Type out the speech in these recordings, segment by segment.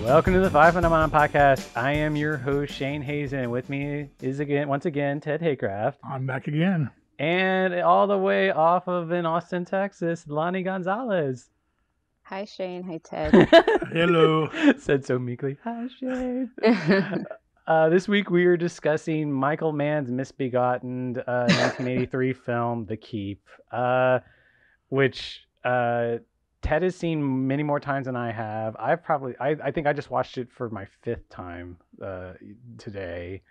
Welcome to the Five Phenomenon Podcast. I am your host, Shane Hazen. With me is once again Ted Haycraft. I'm back again. And all the way off of in Austin, Texas, Lani Gonzalez. Hi, Shane. Hi, Ted. Hello. Said so meekly. Hi, Shane. This week we are discussing Michael Mann's misbegotten 1983 film, The Keep, which Ted has seen many more times than I have. I think I just watched it for my fifth time today.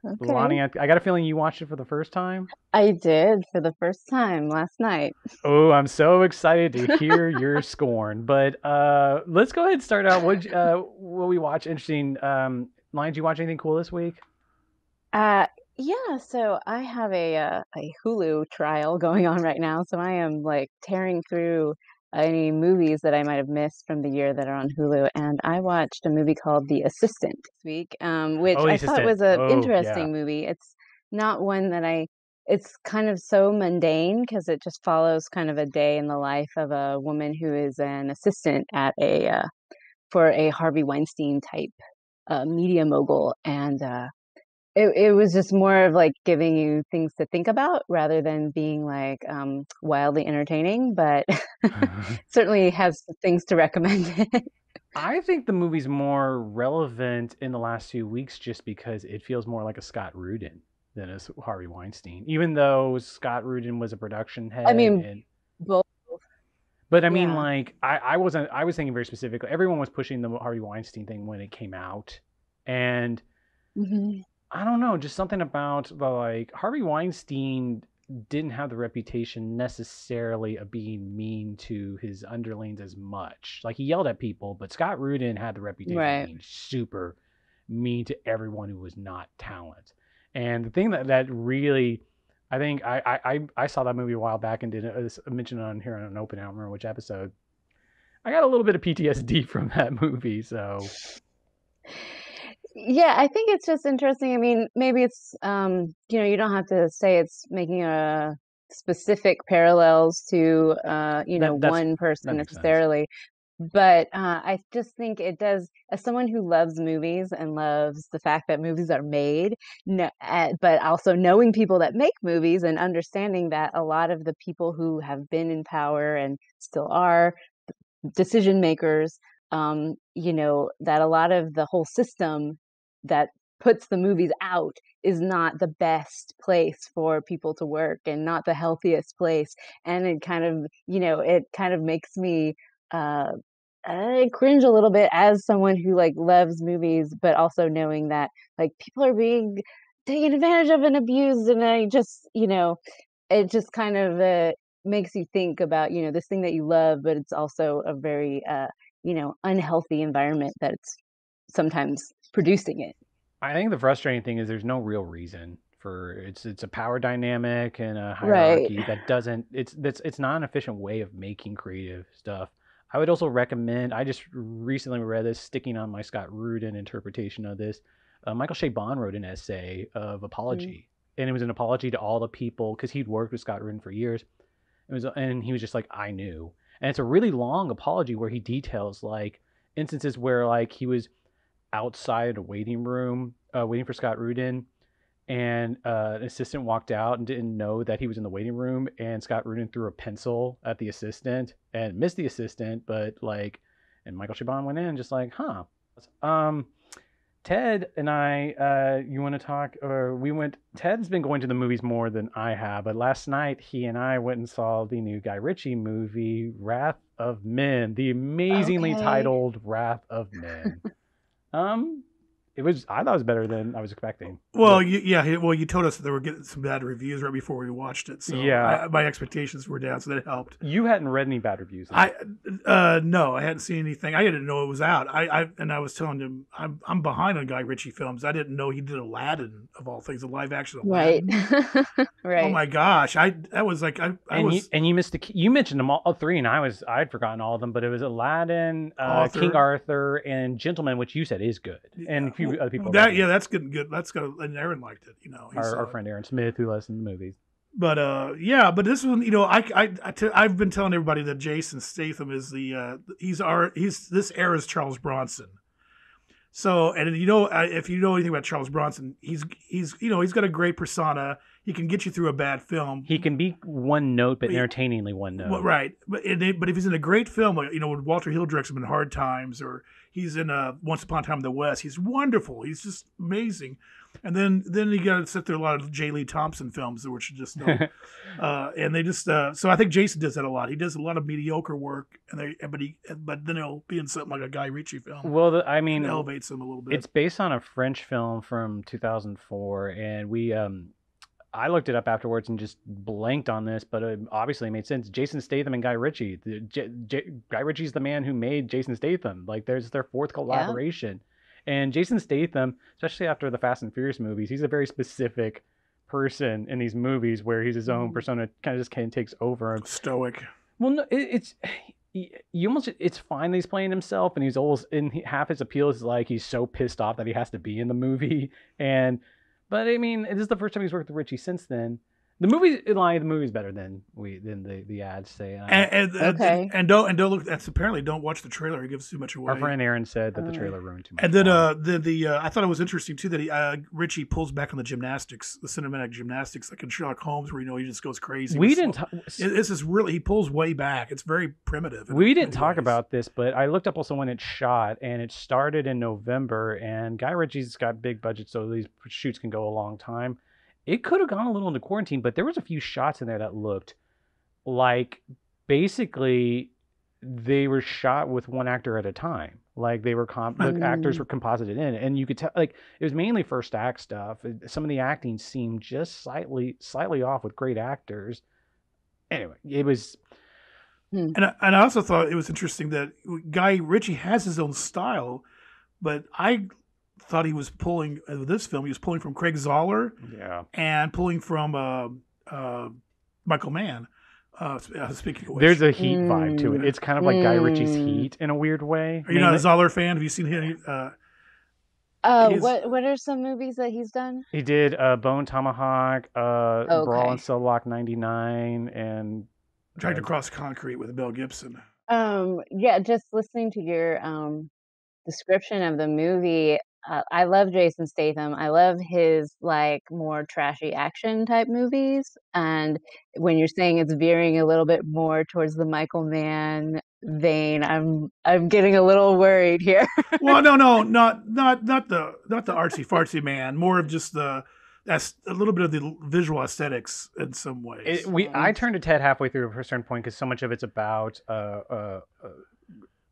Okay. Lani, I got a feeling you watched it for the first time. I did for the first time last night. Oh, I'm so excited to hear your scorn. But let's go ahead and start out. What we watch? Interesting. Lani, did you watch anything cool this week? Yeah. So I have a Hulu trial going on right now. So I am like tearing through any movies that I might have missed from the year that are on Hulu, and I watched a movie called The Assistant this week, which I thought was an interesting movie. It's not one that it's kind of so mundane because it just follows kind of a day in the life of a woman who is an assistant at for a Harvey Weinstein type media mogul, and it was just more of like giving you things to think about rather than being like wildly entertaining, but certainly has things to recommend. I think the movie's more relevant in the last few weeks just because it feels more like a Scott Rudin than a Harvey Weinstein, even though Scott Rudin was a production head. I mean, both. But I mean, like, I was thinking very specifically. Everyone was pushing the Harvey Weinstein thing when it came out, and I don't know, just something about like Harvey Weinstein didn't have the reputation necessarily of being mean to his underlings as much. Like, he yelled at people, but Scott Rudin had the reputation of being super mean to everyone who was not talent. And the thing that really, I think I saw that movie a while back and did mention it on here on an open. I don't remember which episode. I got a little bit of PTSD from that movie, so. Yeah, I think it's just interesting. I mean, maybe it's, you don't have to say it's making a specific parallels to, one person necessarily. But I just think it does, as someone who loves movies and loves the fact that movies are made, but also knowing people that make movies and understanding that a lot of the people who have been in power and still are decision makers, that a lot of the whole system that puts the movies out is not the best place for people to work and not the healthiest place. And it kind of makes me I cringe a little bit as someone who like loves movies, but also knowing that like people are being taken advantage of and abused, and I just, it just kind of makes you think about, this thing that you love, but it's also a very unhealthy environment that's sometimes producing it. I think the frustrating thing is there's no real reason for it's a power dynamic and a hierarchy that doesn't it's not an efficient way of making creative stuff. I would also recommend, I just recently read this, sticking on my Scott Rudin interpretation of this. Michael Chabon wrote an essay of apology, and it was an apology to all the people, because he'd worked with Scott Rudin for years. And he was just like, I knew. And it's a really long apology where he details like instances where like he was outside a waiting room waiting for Scott Rudin, and an assistant walked out and didn't know that he was in the waiting room, and Scott Rudin threw a pencil at the assistant and missed the assistant, but like, and Michael Chabon went in just like, Ted and I, you want to talk, or Ted's been going to the movies more than I have, but last night he and I went and saw the new Guy Ritchie movie, Wrath of Men, the amazingly titled Wrath of Men. I thought it was better than I was expecting. Well, you told us that they were getting some bad reviews right before we watched it, so yeah, my expectations were down, so that helped. You hadn't read any bad reviews. No, I hadn't seen anything. I didn't know it was out. I was telling him I'm behind on Guy Ritchie films. I didn't know he did Aladdin, of all things, a live action Aladdin. Right. Right. Oh my gosh, I you missed you mentioned them all three, and I'd forgotten all of them, but it was Aladdin, King Arthur, and Gentleman, which you said is good, and a few other people. That's good. That's good. And Aaron liked it. Our friend Aaron Smith, who listens to the movies. But but this one, I've been telling everybody that Jason Statham is he's this era's Charles Bronson. So, and if you know anything about Charles Bronson, he's got a great persona. He can get you through a bad film. He can be one note, but entertainingly one note. Well, right. But if he's in a great film, like, when Walter Hill directs him in Hard Times, or he's in Once Upon a Time in the West, he's wonderful. He's just amazing. And then you got to sit through a lot of J. Lee Thompson films, which are just and they just so I think Jason does that a lot. He does a lot of mediocre work, but then he'll be in something like a Guy Ritchie film. Well, it elevates him a little bit. It's based on a French film from 2004, and we I looked it up afterwards and just blanked on this, but it obviously made sense. Jason Statham and Guy Ritchie. Guy Ritchie's the man who made Jason Statham. Like, there's their fourth collaboration. Yeah. And Jason Statham, especially after the Fast and Furious movies, he's a very specific person in these movies where he's his own persona, kind of takes over him. Stoic. Well, no, it's fine that he's playing himself, and he's always half his appeal is like he's so pissed off that he has to be in the movie. But I mean, this is the first time he's worked with Ritchie since then. The movie's better than the ads say. Okay. And don't look. That's apparently don't watch the trailer. It gives too much away. Our friend Aaron said that the trailer ruined too much. And then I thought it was interesting too that Ritchie pulls back on the gymnastics, the cinematic gymnastics, like in Sherlock Holmes, where he just goes crazy. This is really, he pulls way back. It's very primitive. We didn't talk about this, but I looked up also when it shot, and it started in November. And Guy Ritchie's got big budgets, so these shoots can go a long time. It could have gone a little into quarantine, but there was a few shots in there that looked like basically they were shot with one actor at a time. Like they were the actors were composited in, and you could tell like it was mainly first act stuff. Some of the acting seemed just slightly off with great actors. Anyway, it was. And I also thought it was interesting that Guy Ritchie has his own style, but I thought he was pulling this film. He was pulling from Craig Zoller, and pulling from Michael Mann. Speaking of which, there's a Heat vibe to it. It's kind of like Guy Ritchie's Heat in a weird way. Are you not a Zoller fan? Have you seen him? What are some movies that he's done? He did Bone Tomahawk, Brawl in Cell Block 99, and Dragged Across Concrete with Mel Gibson. Just listening to your description of the movie. I love Jason Statham. I love his like more trashy action type movies. And when you're saying it's veering a little bit more towards the Michael Mann vein, I'm getting a little worried here. Well, no, not the artsy fartsy man. More of just that's a little bit of the visual aesthetics in some ways. I turned to Ted halfway through a certain point because so much of it's about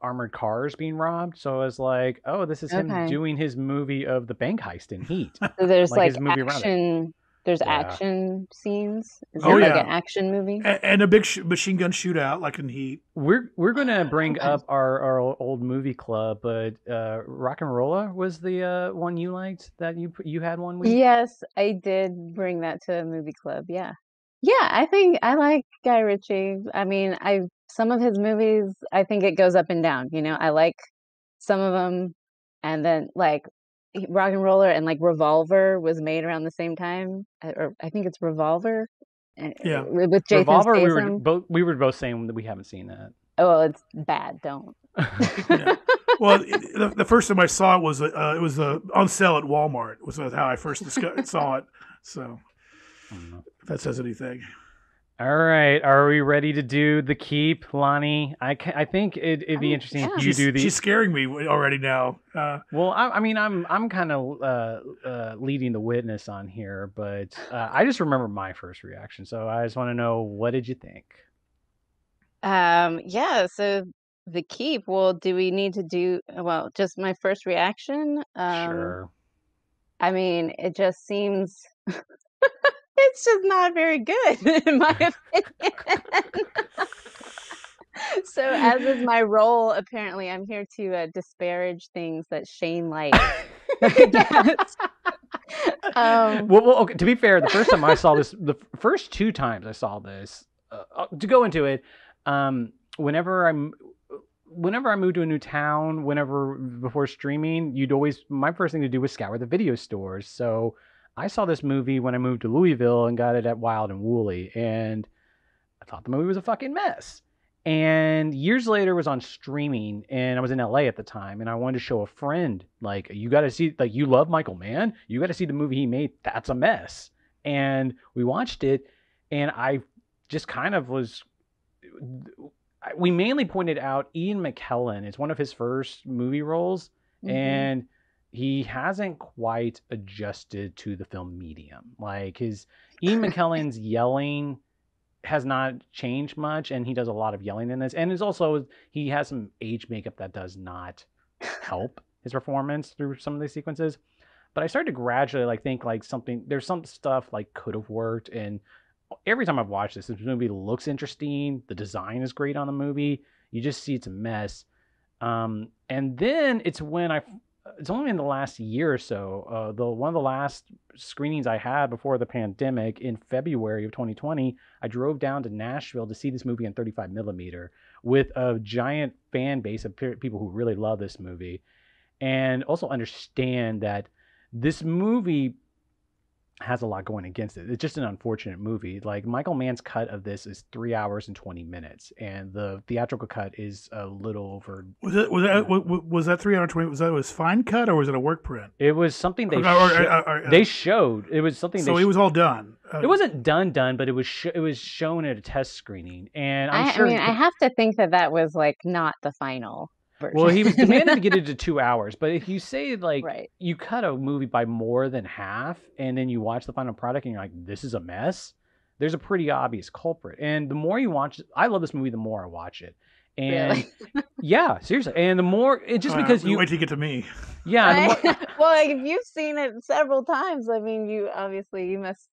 armored cars being robbed. So I was like, oh, this is him doing his movie of the bank heist in Heat. So there's like action. There's action scenes. Is it like an action movie? And a big machine gun shootout like in Heat. We're gonna bring up our old movie club, but Rock and Rolla was the one you liked that you had one week. Yes, I did bring that to a movie club. Yeah, I think I like Guy Ritchie. I mean, some of his movies, I think it goes up and down. I like some of them, and then like Rock and Roller and like Revolver was made around the same time, or I think it's Revolver. Yeah, with Jason Revolver. Statham. We were both saying that we haven't seen that. Oh, well, it's bad. Don't. Yeah. Well, the first time I saw it was on sale at Walmart. Was how I first saw it. So, if that says anything. All right, are we ready to do the keep, Lani? I think it'd be interesting if you do these. She's scaring me already now. Well, I'm kind of leading the witness on here, but I just remember my first reaction, so I just want to know, what did you think? So The Keep. Well, do we need to do, well, just my first reaction? Sure. I mean, it just seems it's just not very good in my opinion. So, as is my role, apparently, I'm here to disparage things that Shane likes. I guess. Well, okay, to be fair, the first time I saw this, the first 2 times I saw this, to go into it, whenever I moved to a new town, before streaming, my first thing to do was scour the video stores. So I saw this movie when I moved to Louisville and got it at Wild and Woolly, and I thought the movie was a fucking mess. And years later, it was on streaming, and I was in LA at the time, and I wanted to show a friend, like, you got to see, like, you love Michael Mann, you got to see the movie he made. That's a mess. And we watched it, and I just kind of was. We mainly pointed out Ian McKellen. It's one of his first movie roles, and he hasn't quite adjusted to the film medium. Like Ian McKellen's yelling has not changed much, and he does a lot of yelling in this, and he has some age makeup that does not help his performance through some of these sequences. But I started to gradually think there's some stuff could have worked, and every time I've watched this movie looks interesting, the design is great on the movie, you just see it's a mess. And then it's only in the last year or so, one of the last screenings I had before the pandemic in February of 2020, I drove down to Nashville to see this movie in 35 millimeter with a giant fan base of people who really love this movie, and also understand that this movie has a lot going against it. It's just an unfortunate movie. Like, Michael Mann's cut of this is 3 hours and 20 minutes, and the theatrical cut is a little over. Was that 3 hour 20? Was that his fine cut, or was it a work print? It was something they showed. It was something. So it was all done. It wasn't done, but it was shown at a test screening, and I'm sure. I mean, I have to think that was not the final version. Well, he was demanded to get it to 2 hours, but if you say right. you cut a movie by more than half, and then you watch the final product and you're like, this is a mess, there's a pretty obvious culprit. And the more you watch it, I love this movie the more I watch it. And really? Yeah, seriously. And the more because you wait till you get to me. Yeah. Well, if you've seen it several times, I mean, you must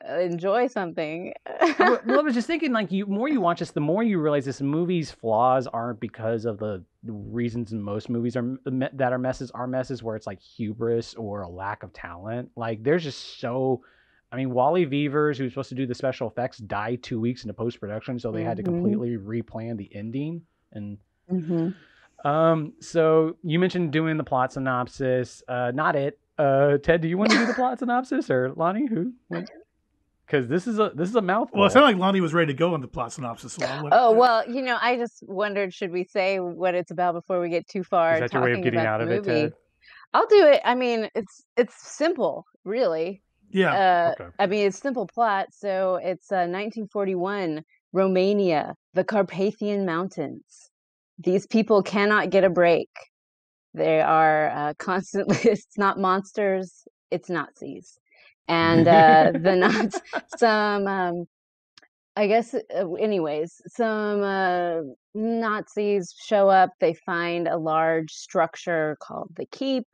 enjoy something. Well, I was just thinking, more you watch this, the more you realize this movie's flaws aren't because of the reasons most movies that are messes where it's hubris or a lack of talent. There's just Wally Weavers, who's supposed to do the special effects, died 2 weeks into post-production, so they had to completely replan the ending. And so you mentioned doing the plot synopsis. Not it. Ted, do you want to do the plot synopsis, or Lani? Who? Because this is a mouthful. Well, it sounded like Lani was ready to go on the plot synopsis. So well, I just wondered, should we say what it's about before we get too far? Is that your way of getting out of it, Ted? I'll do it. I mean, it's simple, really. Yeah. Okay. I mean, it's simple plot. So it's 1941, Romania, the Carpathian Mountains. These people cannot get a break. They are constantly. It's not monsters. It's Nazis. And the Nazis, I guess, anyways, some Nazis show up. They find a large structure called the Keep.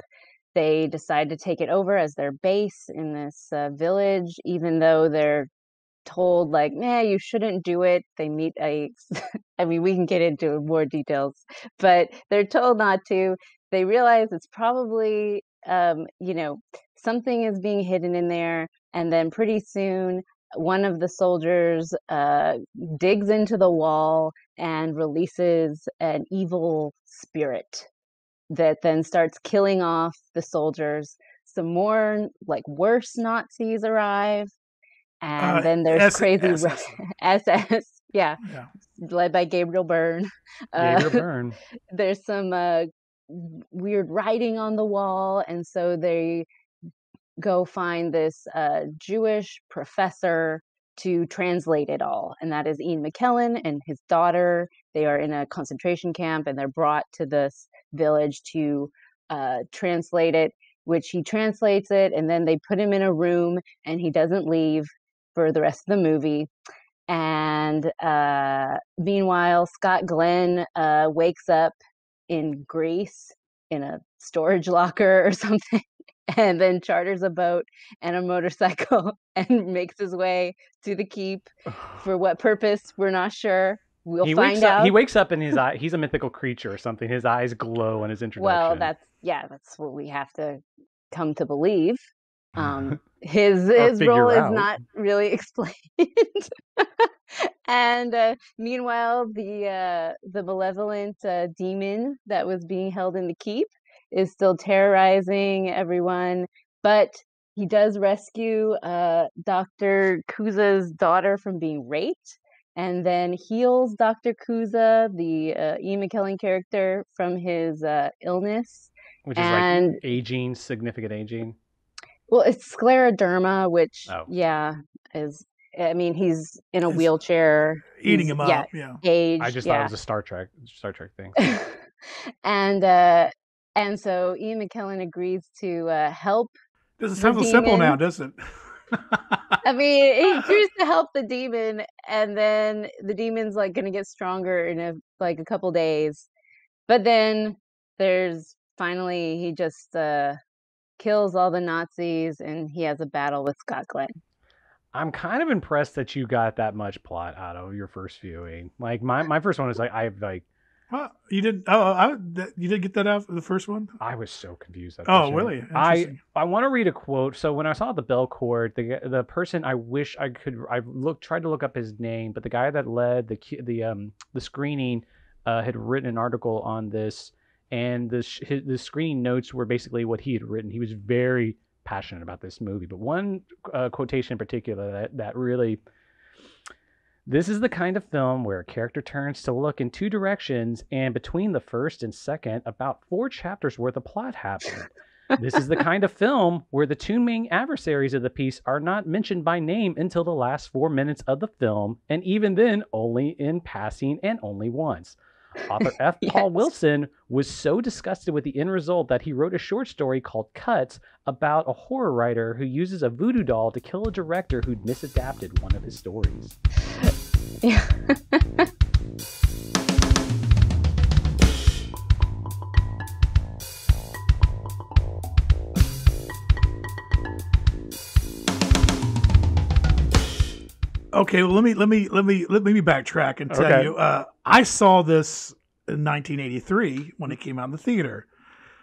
They decide to take it over as their base in this village, even though they're told, nah, you shouldn't do it. They meet I mean, we can get into more details, but they're told not to. They realize it's probably, something is being hidden in there. And then pretty soon, one of the soldiers digs into the wall and releases an evil spirit that then starts killing off the soldiers. Some more worse Nazis arrive, and then there's crazy SS, yeah, led by Gabriel Byrne. There's some weird writing on the wall, and so they go find this Jewish professor to translate it all, and that is Ian McKellen and his daughter. They are in a concentration camp, and they're brought to this village to translate it, which he translates it, and then they put him in a room, and he doesn't leave for the rest of the movie. And meanwhile, Scott Glenn wakes up in Greece in a storage locker or something, and then charters a boat and a motorcycle and makes his way to the keep. For what purpose, we're not sure. We'll find out. He wakes up in his eye. He's a mythical creature or something. His eyes glow in his introduction. Well, that's what we have to come to believe. His role is not really explained. And meanwhile, the malevolent demon that was being held in the keep is still terrorizing everyone, but he does rescue Dr. Kuza's daughter from being raped, and then heals Dr. Kuza, the Ian McKellen character, from his illness. Which is like aging, significant aging. Well, it's scleroderma, which is. I mean, he's in a wheelchair, eating him up. Yeah, age. I just thought it was a Star Trek thing. and so Ian McKellen agrees to help. Doesn't sound so simple now, does it? I mean, he agrees to help the demon, and then the demon's like going to get stronger in a couple days. But then finally he just kills all the Nazis, and he has a battle with Scott Glenn. I'm kind of impressed that you got that much plot out of your first viewing. Like my first one was like you didn't. Oh, you didn't get that out of the first one. I was so confused. Oh, really? I want to read a quote. So when I saw the Bell Court, the person, I tried to look up his name, but the guy that led the screening had written an article on this, and the screening notes were basically what he had written. He was very passionate about this movie, but one quotation in particular that really, this is the kind of film where a character turns to look in two directions, and between the first and second, about 4 chapters worth of plot happened. This is the kind of film where the 2 main adversaries of the piece are not mentioned by name until the last 4 minutes of the film, and even then only in passing and only once. Author F. Paul Wilson was so disgusted with the end result that he wrote a short story called Cuts about a horror writer who uses a voodoo doll to kill a director who'd misadapted one of his stories. Yeah. Okay, well, let me backtrack and tell you. I saw this in 1983 when it came out in the theater.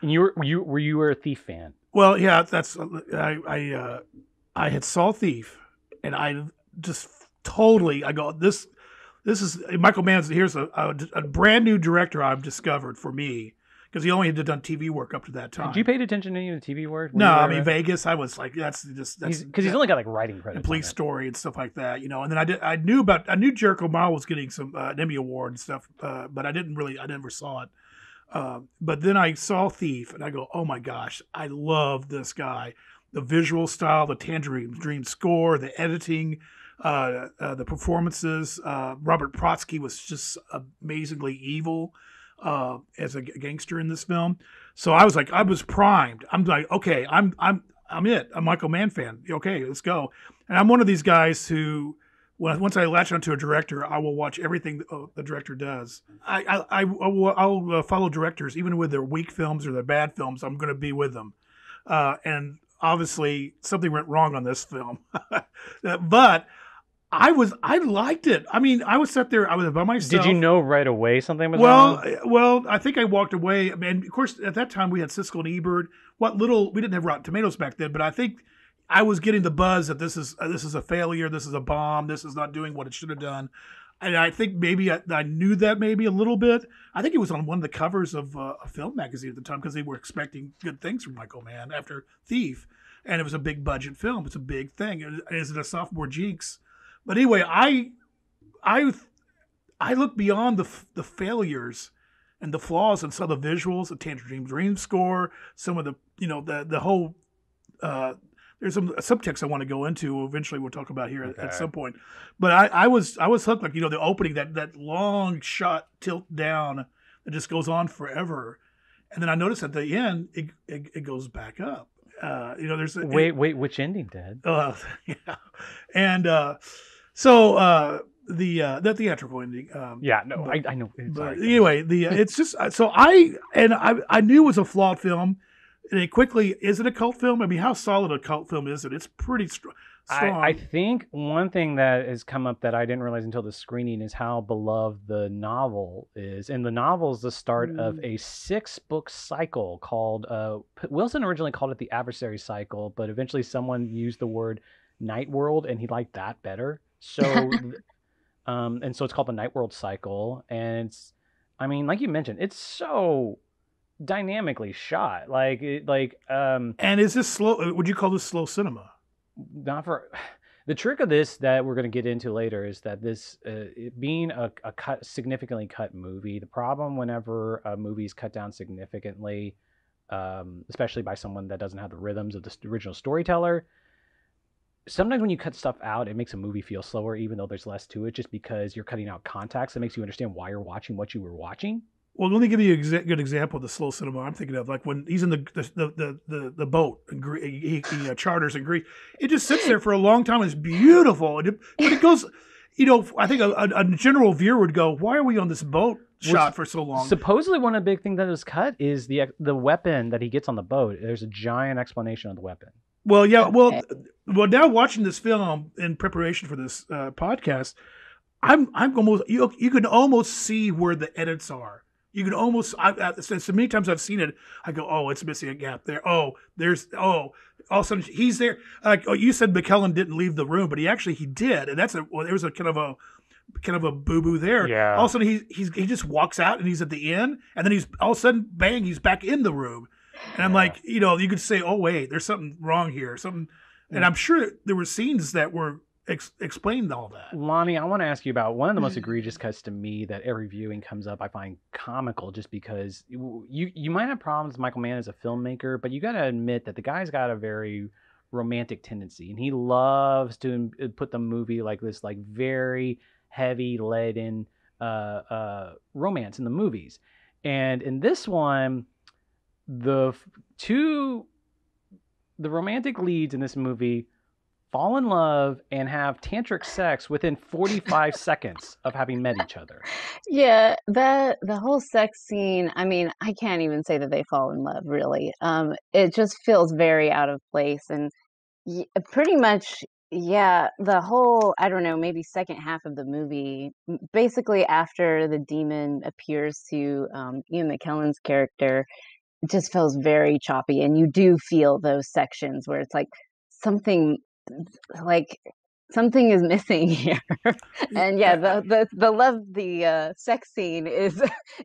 And you were a Thief fan? Well, yeah, that's I had saw Thief, and I just totally this is Michael Mann. Here's a brand new director I've discovered for me, because he only had done TV work up to that time. Did you pay attention to any of the TV work? No, I mean Vegas. I was like, that's because he's only got like writing credits, and Police Story and stuff like that, And then I knew Jericho Mile was getting some an Emmy Award and stuff, but I never saw it. But then I saw Thief, and I go, oh my gosh, I love this guy. The visual style, the Tangerine Dream score, the editing, the performances. Robert Protsky was just amazingly evil as a gangster in this film. So I was primed. I'm like, okay, I'm it. I'm a Michael Mann fan. Okay, let's go. And I'm one of these guys who, once I latch onto a director, I will watch everything the director does. I'll follow directors, even with their weak films or their bad films. I'm going to be with them. And obviously something went wrong on this film, but I liked it. I mean, I was sat there, I was by myself. Did you know right away something was wrong? Well, I think I walked away. I mean, of course, at that time we had Siskel and Ebert. We didn't have Rotten Tomatoes back then, but I think I was getting the buzz that this is a failure, this is a bomb, this is not doing what it should have done. And I think maybe I knew that maybe a little bit. I think it was on one of the covers of a film magazine at the time, because they were expecting good things from Michael Mann after Thief. And it was a big budget film. It's a big thing. Is it a sophomore jinx? But anyway, I look beyond the failures and the flaws and some of the visuals, the Tangerine Dream score, some of the the whole. There's some subtext I want to go into. Eventually, we'll talk about here at some point. But I was hooked. Like the opening, that long shot tilt down that just goes on forever, and then I noticed at the end it goes back up. There's wait, which ending, Dad? Yeah, and so the theatrical ending. I know. But anyway, it's just so I knew it was a flawed film. And is it a cult film? I mean, how solid a cult film is it? It's pretty strong. I think one thing that has come up that I didn't realize until the screening is how beloved the novel is. And the novel is the start of a 6-book cycle called, Wilson originally called it the Adversary Cycle, but eventually someone used the word Night World and he liked that better. So, and so it's called the Night World Cycle. And it's, I mean, like you mentioned, it's so dynamically shot. And is this slow? Would you call this slow cinema? Not for the trick of this that we're going to get into later is that this being a significantly cut movie, the problem whenever a movie is cut down significantly, especially by someone that doesn't have the rhythms of the original storyteller, sometimes when you cut stuff out, it makes a movie feel slower, even though there's less to it, just because you're cutting out context that makes you understand why you're watching what you were watching. Well, let me give you a good example of the slow cinema I'm thinking of. Like when he's in the boat and he charters in Greece, it just sits there for a long time. It's beautiful, but it goes. I think a general viewer would go, "Why are we on this boat shot for so long?" Supposedly, one of the big things that was cut is the weapon that he gets on the boat. There's a giant explanation of the weapon. Well, yeah. Well, now watching this film in preparation for this podcast, I'm almost you can almost see where the edits are. You can almost, so many times I've seen it, I go, oh, it's missing a gap there. All of a sudden he's there. You said McKellen didn't leave the room, but he did. And there was a kind of a boo-boo there. Yeah. All of a sudden he just walks out and he's at the end, and then he's all of a sudden, bang, he's back in the room. And I'm like, you could say, oh, wait, there's something wrong here. And I'm sure there were scenes that were explained all that. Lani, I want to ask you about one of the most egregious cuts to me that every viewing comes up. I find comical just because you might have problems with Michael Mann as a filmmaker, but you got to admit that the guy's got a very romantic tendency, and he loves to put the movie like this, like very heavy leaden romance in the movies. And in this one, the romantic leads in this movie fall in love and have tantric sex within 45 seconds of having met each other. Yeah, the whole sex scene, I mean, I can't even say that they fall in love, really. It just feels very out of place. And pretty much, yeah, the whole, I don't know, maybe second half of the movie, basically after the demon appears to Ian McKellen's character, it just feels very choppy. And you do feel those sections where it's like something is missing here. And yeah, the sex scene is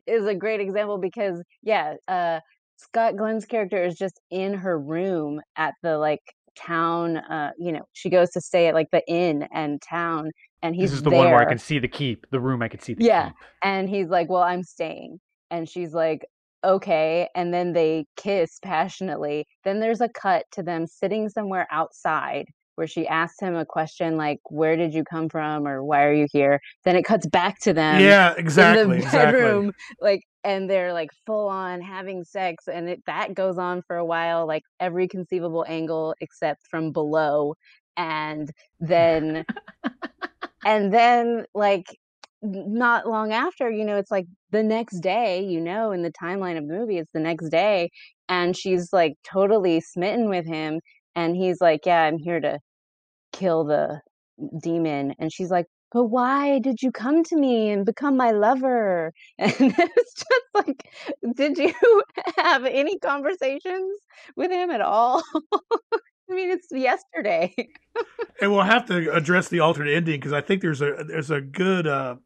a great example because Scott Glenn's character is just in her room at the town, she goes to stay at the inn and town, and he's this is the there. One where I can see the keep, the room I could see the keep. And he's like, well, I'm staying, and she's like, okay, and then they kiss passionately. Then there's a cut to them sitting somewhere outside where she asks him a question like, where did you come from, or why are you here? Then it cuts back to them in the bedroom, and they're full on having sex, and that goes on for a while, every conceivable angle except from below. And then not long after, it's the next day, in the timeline of the movie, it's the next day, and she's totally smitten with him, and he's like, yeah, I'm here to kill the demon. And she's like, but why did you come to me and become my lover? And it's just did you have any conversations with him at all? I mean, it's yesterday. And we'll have to address the alternate ending because I think there's a good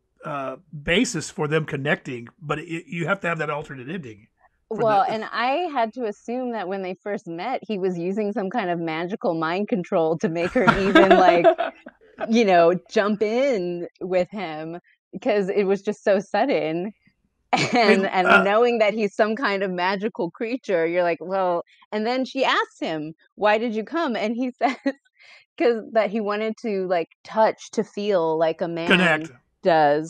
basis for them connecting, but you have to have that alternate ending. Well, and I had to assume that when they first met, he was using some kind of magical mind control to make her even jump in with him, because it was just so sudden. And knowing that he's some kind of magical creature, you're like, well, and then she asks him, why did you come? And he says, because that he wanted to touch to feel like a man connect does.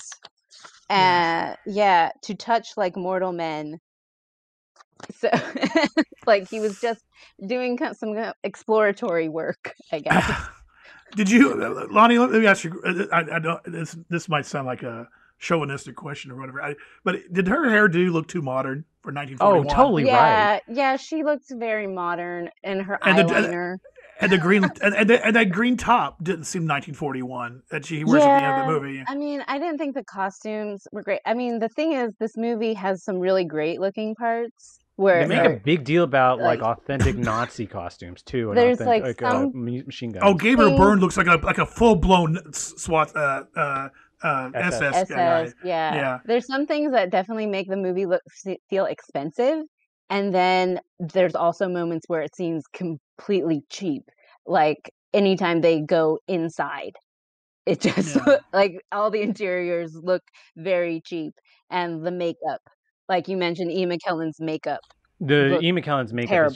To touch like mortal men. So he was just doing some exploratory work, I guess. Did you, Lani? Let me ask you. I know this might sound like a chauvinistic question or whatever. But did her hairdo look too modern for 1941? Oh, totally right. Yeah, she looked very modern in her eyeliner. And the green and that green top didn't seem 1941 that she wears at the end of the movie. I mean, I didn't think the costumes were great. I mean, the thing is, this movie has some really great looking parts. Where they make a big deal about like authentic Nazi costumes too. And there's like some machine guns. Oh, Gabriel Byrne looks like a full blown SWAT SS guy. Yeah. There's some things that definitely make the movie feel expensive, and then there's also moments where it seems completely cheap. Like anytime they go inside, it just like all the interiors look very cheap, and the makeup. Like you mentioned, Ian McKellen's makeup. Ian McKellen's makeup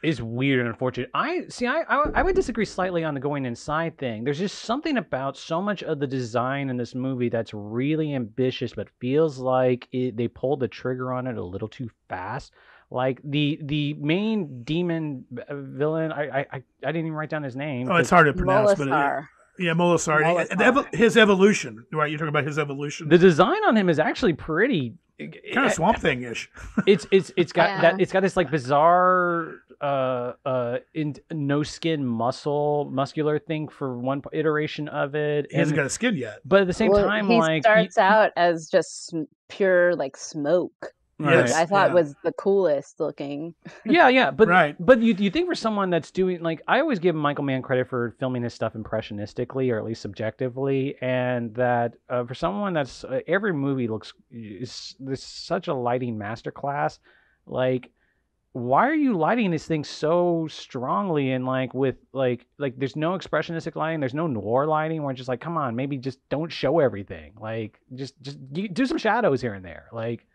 is weird and unfortunate. I would disagree slightly on the going inside thing. There's just something about so much of the design in this movie that's really ambitious, but feels like they pulled the trigger on it a little too fast. Like the main demon villain, I didn't even write down his name. Oh, it's hard to pronounce, but Molasar. His evolution, right? You're talking about his evolution. The design on him is actually pretty kind of Swamp Thing-ish. It's got it's got this like bizarre no skin muscular thing for one iteration of it. He hasn't got a skin yet. But at the same time, he starts out as just pure like smoke. Which I thought was the coolest looking. But you think for someone that's doing, like, I always give Michael Mann credit for filming his stuff impressionistically, or at least subjectively, and that for someone that's every movie there's such a lighting masterclass. Like, why are you lighting this thing so strongly and with there's no expressionistic lighting, there's no noir lighting, where it's just like, come on, maybe just don't show everything, like just do some shadows here and there, like.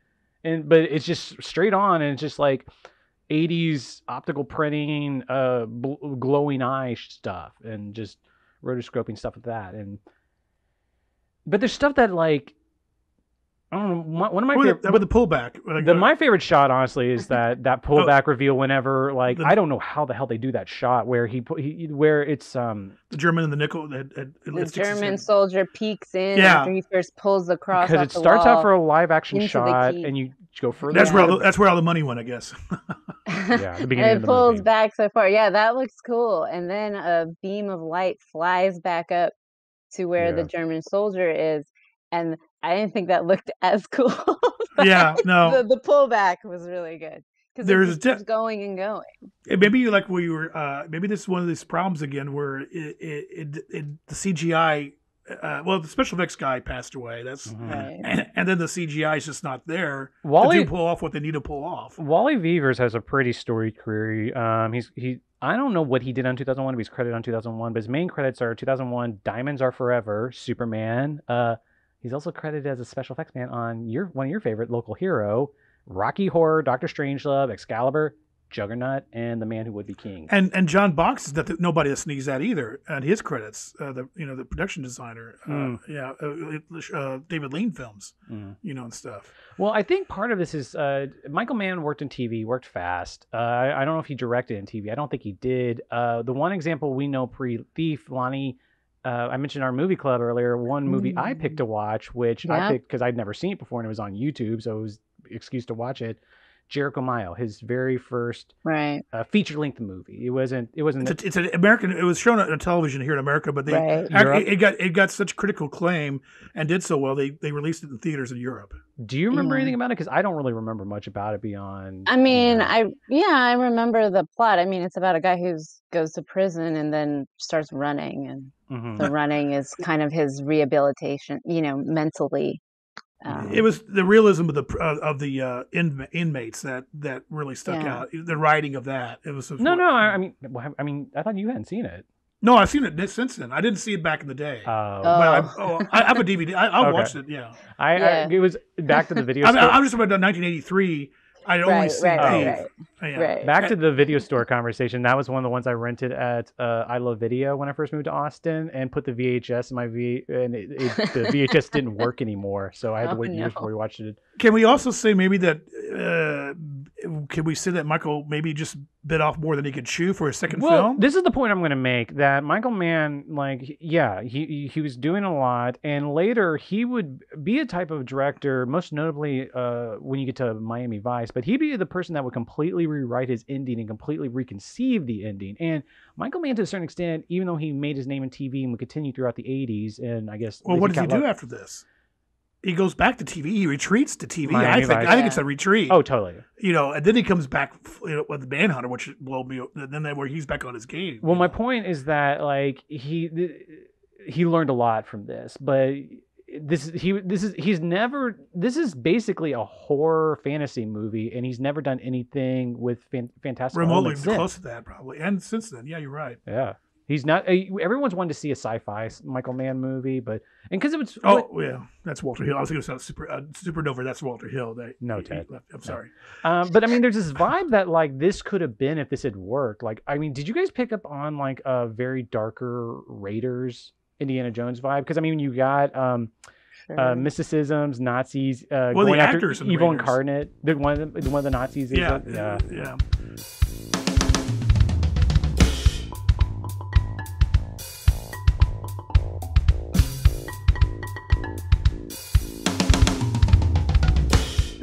But it's just straight on, and it's just like 80s optical printing, glowing eye stuff, and just rotoscoping stuff like that. But there's stuff that, like, I don't know. One of my favorite with the pullback. My favorite shot, honestly, is that pullback reveal. Whenever, like, I don't know how the hell they do that shot where where it's the German and the nickel. The German soldier peeks in after he first pulls the cross. Because it starts out for a live action shot, and you go further. That's where all the money went, I guess. The beginning. And it pulls back so far. Yeah, that looks cool. And then a beam of light flies back up to where the German soldier is, and I didn't think that looked as cool. The pullback was really good because it keeps going and going. Maybe maybe this is one of these problems again where the CGI. The special effects guy passed away. That's and then the CGI is just not there to pull off what they need to pull off. Wally Weavers has a pretty storied career. I don't know what he did on 2001. But he's credited on 2001, but his main credits are 2001, Diamonds Are Forever, Superman. He's also credited as a special effects man on one of your favorite local hero, Rocky Horror, Dr. Strangelove, Excalibur, Juggernaut, and The Man Who Would Be King. And John Box is nobody to sneeze at either. And his credits, the production designer, David Lean films, and stuff. Well, I think part of this is Michael Mann worked in TV, worked fast. I don't know if he directed in TV. I don't think he did. The one example we know pre-Thief, Lani. I mentioned our movie club earlier. One movie I picked to watch, which I picked because I'd never seen it before and it was on YouTube, so it was an excuse to watch it. Jericho Mile, his very first feature-length movie. It wasn't. It's an American. It was shown on television here in America, but it got such critical acclaim and did so well. They released it in theaters in Europe. Do you remember anything about it? Because I don't really remember much about it beyond. I mean, I remember the plot. I mean, it's about a guy who goes to prison and then starts running, and the running is kind of his rehabilitation. mentally. It was the realism of the inmates that really stuck out. The writing of that. It was no. I mean, I thought you hadn't seen it. No, I've seen it since then. I didn't see it back in the day. I have a DVD. I watched it. Yeah. It was back to the video. I'm just about 1983. I'd only seen Thief. Back to the video store conversation. That was one of the ones I rented at I Love Video when I first moved to Austin, and put the VHS in my the VHS didn't work anymore, so I had to wait years before we watched it. Can we also say maybe that can we say that Michael maybe just bit off more than he could chew for his second film? This is the point I'm going to make, that Michael Mann, like, yeah, he was doing a lot, and later he would be a type of director, most notably when you get to Miami Vice, but he'd be the person that would completely rewrite his ending and completely reconceive the ending. And Michael Mann, to a certain extent, even though he made his name in TV and would continue throughout the 80s, and I guess... Well, what does he do after this? He goes back to TV. He retreats to TV. Miami Vice. I think it's a retreat. Oh, totally. And then he comes back with the Manhunter, which blew me. Then where he's back on his game. Well, my point is that like he learned a lot from this, but this is basically a horror fantasy movie, and he's never done anything with fantastic remotely close to that, probably. And since then, yeah, you're right. Yeah. He's not. Everyone's wanted to see a sci-fi Michael Mann movie, but because it was. Yeah, that's Walter Hill. I was going to say Supernova. That's Walter Hill. Ted. I'm sorry. But I mean, there's this vibe that like this could have been if this had worked. Like, I mean, did you guys pick up on like a very darker Raiders Indiana Jones vibe? Because I mean, you got mysticisms, Nazis, going after evil incarnate. One of the Nazis. Yeah.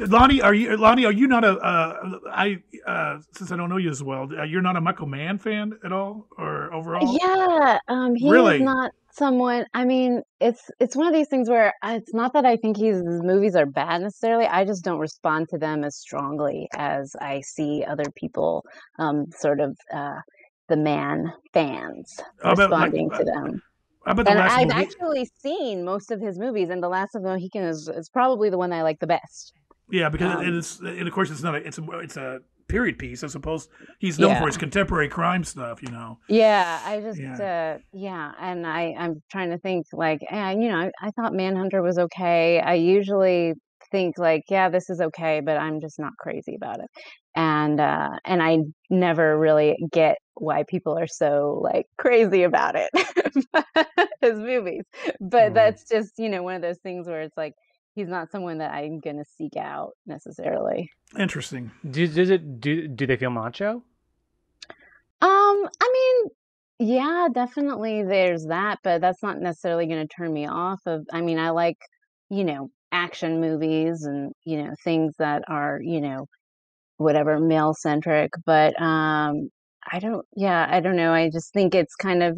Lani, are you not since I don't know you as well, you're not a Michael Mann fan at all, or overall? Yeah, he is not someone. I mean, it's one of these things where it's not that I think his movies are bad necessarily. I just don't respond to them as strongly as I see other people, sort of the Mann fans responding to them. And I've actually seen most of his movies, and The Last of the Mohican is probably the one I like the best. Yeah, because and of course it's not it's a period piece. I suppose he's known for his contemporary crime stuff, Yeah, I just and I'm trying to think like, I thought Manhunter was okay. I usually think like, yeah, this is okay, but I'm just not crazy about it. And I never really get why people are so like crazy about it, his movies. But that's just, one of those things where it's like, he's not someone that I'm gonna seek out necessarily. Interesting. Do they feel macho? I mean, yeah, definitely there's that, but that's not necessarily gonna turn me off of. I mean, I like, action movies and things that are whatever male centric, but I don't know. I just think it's kind of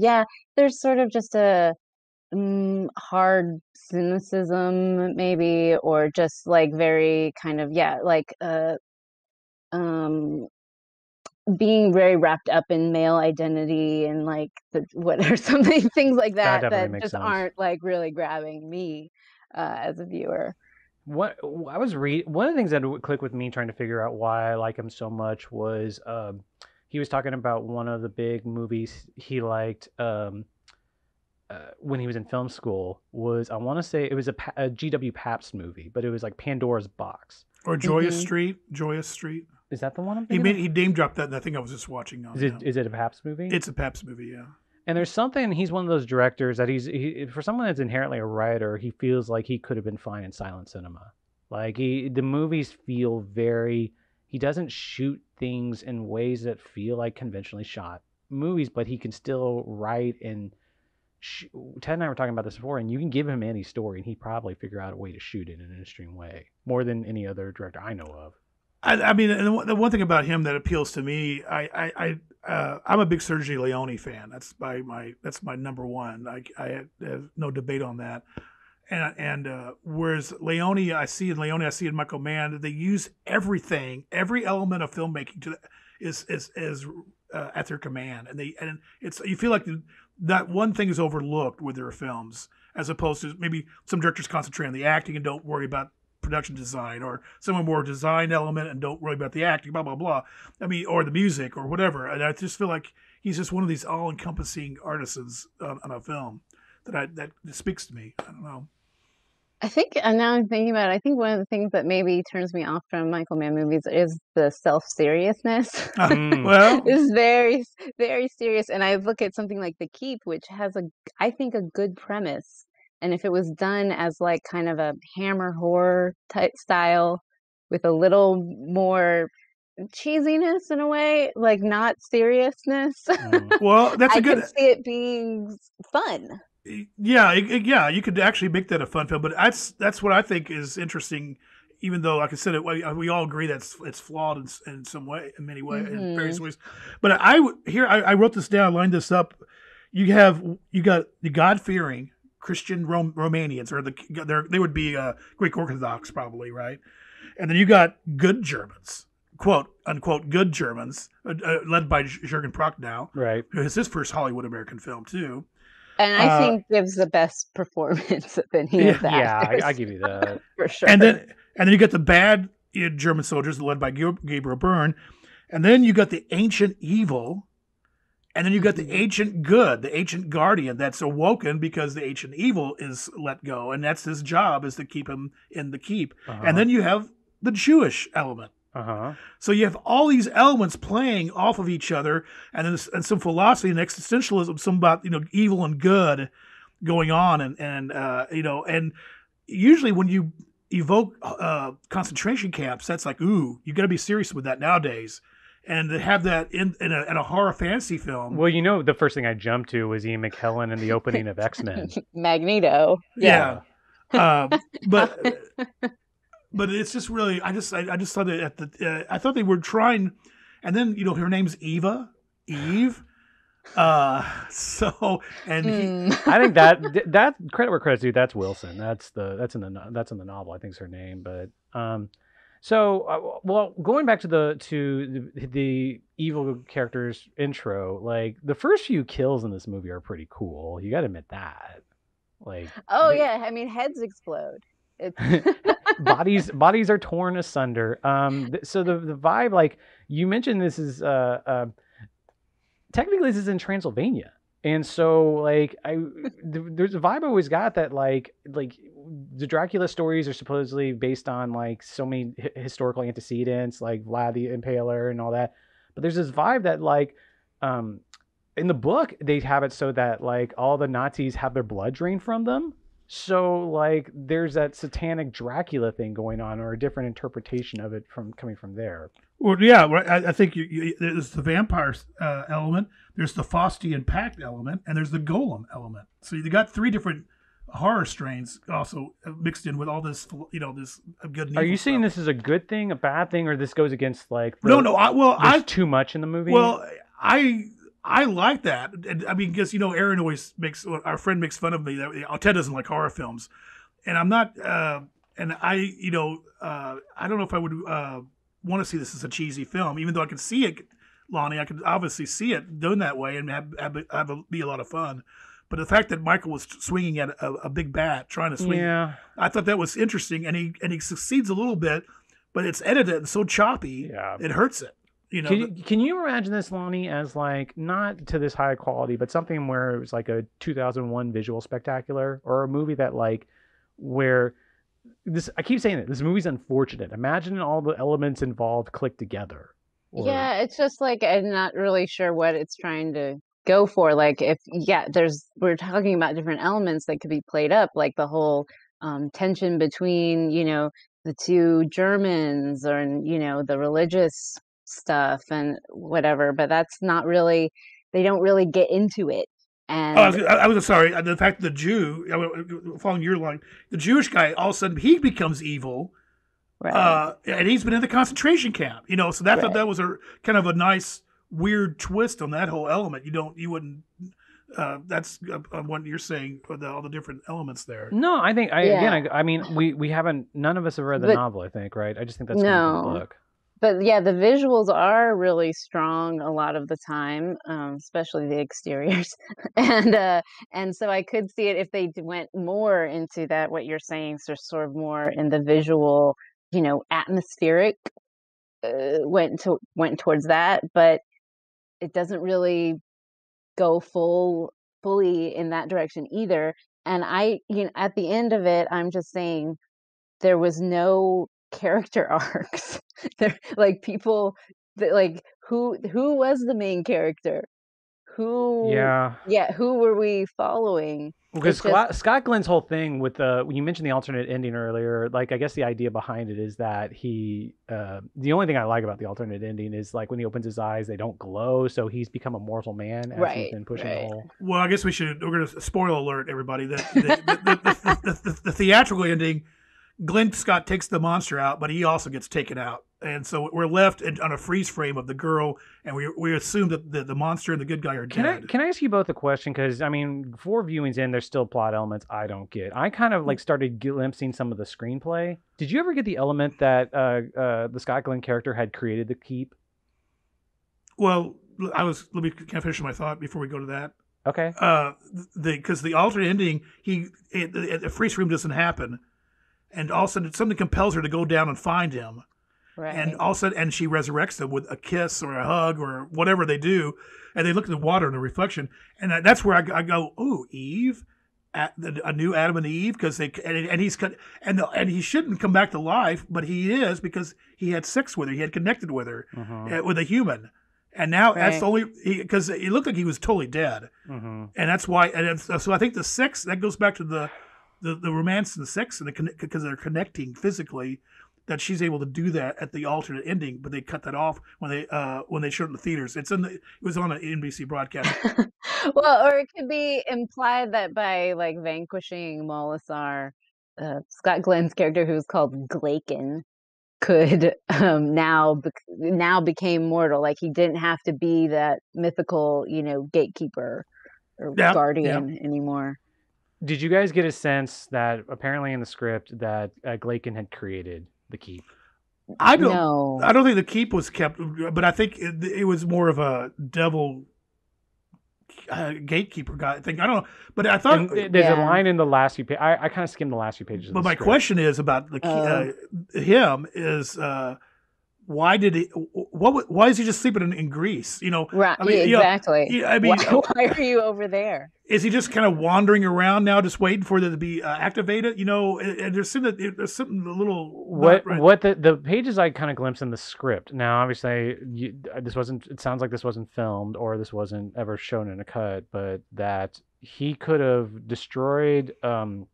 there's sort of just a hard cynicism maybe, or just like very kind of being very wrapped up in male identity and like what are some things like that just aren't like really grabbing me as a viewer. What I was reading, one of the things that would click with me trying to figure out why I like him so much was he was talking about one of the big movies he liked when he was in film school was, I want to say it was a G.W. Pabst movie, but it was like Pandora's Box. Or Joyous Street. Is that the one? He name dropped that, and I think I was just watching on. Is it a Pabst movie? It's a Pabst movie, yeah. And there's something, he's one of those directors that for someone that's inherently a writer, he feels like he could have been fine in silent cinema. Like the movies feel he doesn't shoot things in ways that feel like conventionally shot movies, but he can still write and Ted and I were talking about this before, and you can give him any story and he'd probably figure out a way to shoot it in an interesting way, more than any other director I know of. I mean, the one thing about him that appeals to me, I'm a big Sergio Leone fan. That's my number one. I have no debate on that. And whereas Leone, I see in Michael Mann, they use everything, every element of filmmaking is at their command, and it's you feel like that one thing is overlooked with their films, as opposed to maybe some directors concentrate on the acting and don't worry about production design, or some more design element and don't worry about the acting, blah blah blah. I mean, or the music or whatever. And I just feel like he's just one of these all-encompassing artisans on a film that speaks to me. I don't know. I think, and now I'm thinking about it, I think one of the things that maybe turns me off from Michael Mann movies is the self-seriousness. Well, it's very, very serious. And I look at something like The Keep, which has I think a good premise. And if it was done as like kind of a Hammer horror type style with a little more cheesiness in a way, like not seriousness. Well, that's I could see it being fun. Yeah, you could actually make that a fun film, but that's what I think is interesting. Even though, like I said, we all agree that it's flawed in some way, in many ways, in various ways. But I wrote this down, lined this up. You got the God fearing Christian Romanians, or they would be Greek Orthodox probably, right? And then you got good Germans, quote unquote good Germans, led by Jürgen Prochnow, right? It's his first Hollywood American film too. And I think gives the best performance of any of the actors. Yeah, I give you that for sure. And then you get the bad German soldiers led by Gabriel Byrne, and then you got the ancient evil, and then you got the ancient good, the ancient guardian that's awoken because the ancient evil is let go, and that's his job, is to keep him in the keep. And then you have the Jewish element. So you have all these elements playing off of each other, and some philosophy and existentialism, some about evil and good going on, and usually when you evoke concentration camps, that's like, ooh, you got to be serious with that nowadays. And to have that in a horror fantasy film. Well, the first thing I jumped to was Ian McKellen in the opening of X-Men. Magneto. Yeah. But it's just really, I just thought that I thought they were trying, and then her name's Eve. So and I think that credit where credit's due. That's Wilson. That's in the novel. I think is her name. But well, going back to the evil character's intro, like the first few kills in this movie are pretty cool. You got to admit that. Like, yeah, I mean heads explode. bodies are torn asunder. So the vibe, like you mentioned, this is technically this is in Transylvania, and so like there's a vibe I always got that like the Dracula stories are supposedly based on like so many historical antecedents, like Vlad the Impaler and all that. But there's this vibe that like in the book they have it so that like all the Nazis have their blood drained from them. So like there's that satanic Dracula thing going on, or a different interpretation of it coming from there. Well, yeah, I think there's the vampire element, there's the Faustian Pact element, and there's the Golem element. So you got three different horror strains also mixed in with all this, this good. And Are you saying this is a good thing, a bad thing, or this goes against like? There's too much in the movie. Well, I like that. I mean, because Aaron always our friend makes fun of me that Ted doesn't like horror films, and I'm not. And I don't know if I would want to see this as a cheesy film, even though I can see it, Lani. I could obviously see it doing that way and be a lot of fun. But the fact that Michael was swinging at a big bat, trying to swing, I thought that was interesting, and he succeeds a little bit, but it's edited and so choppy, it hurts it. Can you imagine this, Lani, as like not to this high quality, but something where it was like a 2001 visual spectacular, or a movie that like where this, I keep saying it, this movie's unfortunate. Imagine all the elements involved click together. Yeah, it's just like I'm not really sure what it's trying to go for. Like we're talking about different elements that could be played up, like the whole tension between the two Germans, or the religious stuff and whatever, but that's not really, they don't really get into it. And I was sorry, the fact that the Jew, following your line, the Jewish guy, all of a sudden he becomes evil, right? And he's been in the concentration camp, so that thought that was a kind of a nice weird twist on that whole element. You wouldn't that's what you're saying, all the different elements there. No, I think I mean we haven't, none of us have read the novel, I think, right? I just think that's coming from the book. But yeah, the visuals are really strong a lot of the time, especially the exteriors, and so I could see it if they went more into that. What you're saying, so sort of more in the visual, atmospheric, went towards that, but it doesn't really go fully in that direction either. And at the end of it, I'm just saying there was no character arcs. They're like people that, like, who was the main character, who Yeah. who were we following? Because Scott Glenn's whole thing with when you mentioned the alternate ending earlier, like I guess the idea behind it is that he the only thing I like about the alternate ending is like when he opens his eyes, they don't glow, so he's become a mortal man as he's been pushing the whole. Well, I guess we're going to spoiler alert everybody that the theatrical ending, Glenn Scott takes the monster out, but he also gets taken out. And so we're left on a freeze frame of the girl, and we assume that the monster and the good guy are dead. Can I ask you both a question? Because, I mean, 4 viewings in, there's still plot elements I don't get. I kind of like started glimpsing some of the screenplay. Did you ever get the element that the Scott Glenn character had created the keep? Well, can I finish my thought before we go to that? Okay. Because the alternate ending, the freeze frame doesn't happen. And all of a sudden, something compels her to go down and find him. Right. And all of a sudden, and she resurrects him with a kiss or a hug or whatever they do. And they look at the water and the reflection. And that's where I go, ooh, Eve, a new Adam and Eve, because and he shouldn't come back to life, but he is because he had sex with her. He had connected with her, with a human. And now that's the only, because it looked like he was totally dead. And that's why, so I think the sex, that goes back to the romance and the sex, and because they're connecting physically, that she's able to do that at the alternate ending, but they cut that off when they showed it in the theaters. It was on an NBC broadcast. Well, or it could be implied that by like vanquishing Molasar, Scott Glenn's character, who's called Glaken, could now became mortal. Like he didn't have to be that mythical, gatekeeper or guardian anymore. Did you guys get a sense that apparently in the script that Glaken had created the keep? I don't think the keep was kept, but I think it was more of a devil gatekeeper guy. I don't know, but I thought there's a line in the last few pages. I kind of skimmed the last few pages. But my question is about him is why did he? Why is he just sleeping in Greece? Right? I mean, exactly. Why are you over there? Is he just kind of wandering around now, just waiting for it to be activated? And there's something a little. What the pages I kind of glimpsed in the script. Now, obviously, this wasn't. It sounds like this wasn't filmed or this wasn't ever shown in a cut, but that he could have destroyed. What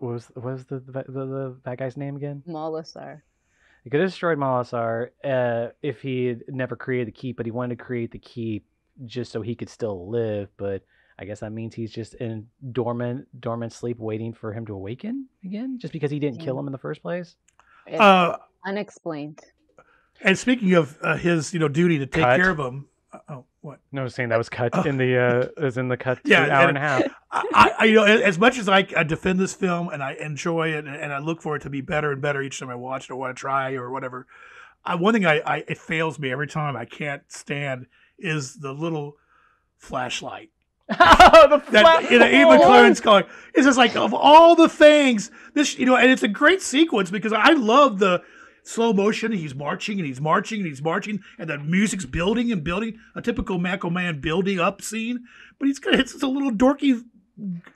was the bad guy's name again? Molasar. He could have destroyed Molasar if he had never created the keep, but he wanted to create the keep just so he could still live. But I guess that means he's just in dormant sleep, waiting for him to awaken again, just because he didn't kill him in the first place. It's unexplained. And speaking of his, duty to take care of him. What? No, I was saying that was cut in the hour and a half. I as much as I defend this film and I enjoy it and I look for it to be better and better each time I watch it or want to try or whatever, one thing it fails me every time. I can't stand is the little flashlight. Ian McLaren's calling. It's just like, of all the things, this, and it's a great sequence because I love the slow motion. He's marching and he's marching and he's marching, and the music's building and building. A typical Michael Mann building up scene, but it's a little dorky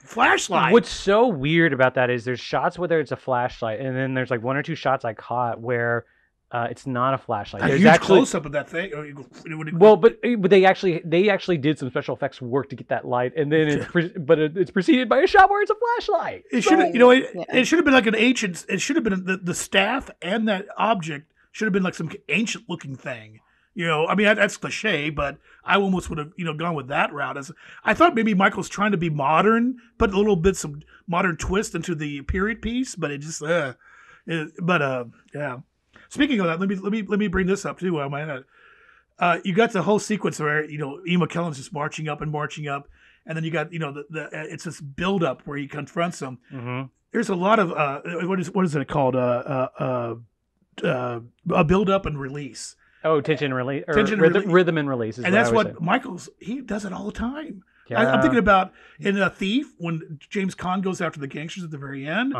flashlight. What's so weird about that is there's shots where it's a flashlight, and then there's like 1 or 2 shots I caught where it's not a flashlight. There's huge close up of that thing. Well, but they actually did some special effects work to get that light, and then it's preceded by a shot where it's a flashlight. It should it should have been like an ancient. It should have been the staff and that object should have been like some ancient looking thing. I mean that's cliche, but I almost would have gone with that route. As I thought maybe Michael's trying to be modern, put a little bit some modern twist into the period piece, but it just yeah. Speaking of that, let me bring this up too. You got the whole sequence where Ian McKellen's just marching up, and then you got it's this build up where he confronts him. Mm-hmm. There's a lot of what is it called? A build up and release. Oh, tension and release, rhythm and release, and that's what he does it all the time. Yeah. I'm thinking about in A Thief when James Caan goes after the gangsters at the very end,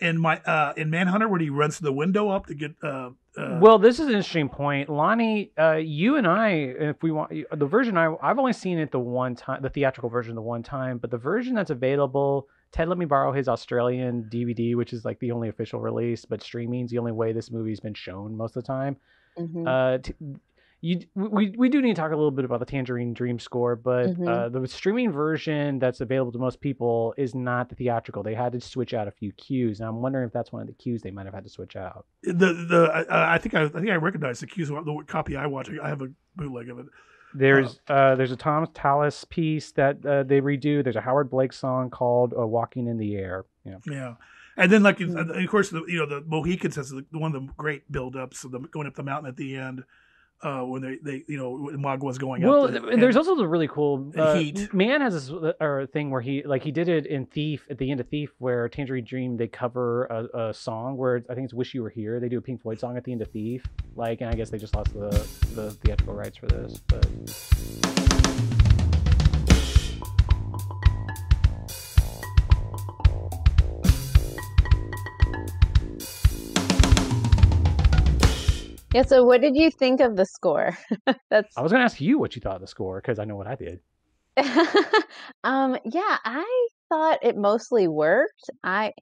in Manhunter when he runs to the window up to get. Well, this is an interesting point, Lani. You and I, if we want the version, I've only seen it the one time, the theatrical version the one time, but the version that's available. Ted let me borrow his Australian DVD, which is like the only official release, but streaming's the only way this movie's been shown most of the time. Mm-hmm. we do need to talk a little bit about the Tangerine Dream score, but the streaming version that's available to most people is not the theatrical. They had to switch out a few cues, and I'm wondering if that's one of the cues they might have had to switch out. I think I recognize the cues. The copy I watch, I have a bootleg of it. There's a Tom Tallis piece that they redo. There's a Howard Blake song called "Walking in the Air." Yeah. And then, like, of course, the Mohicans has one of the great build-ups of them going up the mountain at the end. When they when Magua's going up. Well, there's also the really cool Heat. Mann has this thing where he did it in Thief at the end of Thief, where Tangerine Dream they cover a song where I think it's "Wish You Were Here." They do a Pink Floyd song at the end of Thief, and I guess they just lost the theatrical rights for this, but. Yeah, so what did you think of the score? I was going to ask you what you thought of the score, because I know what I did. Yeah, I thought it mostly worked. I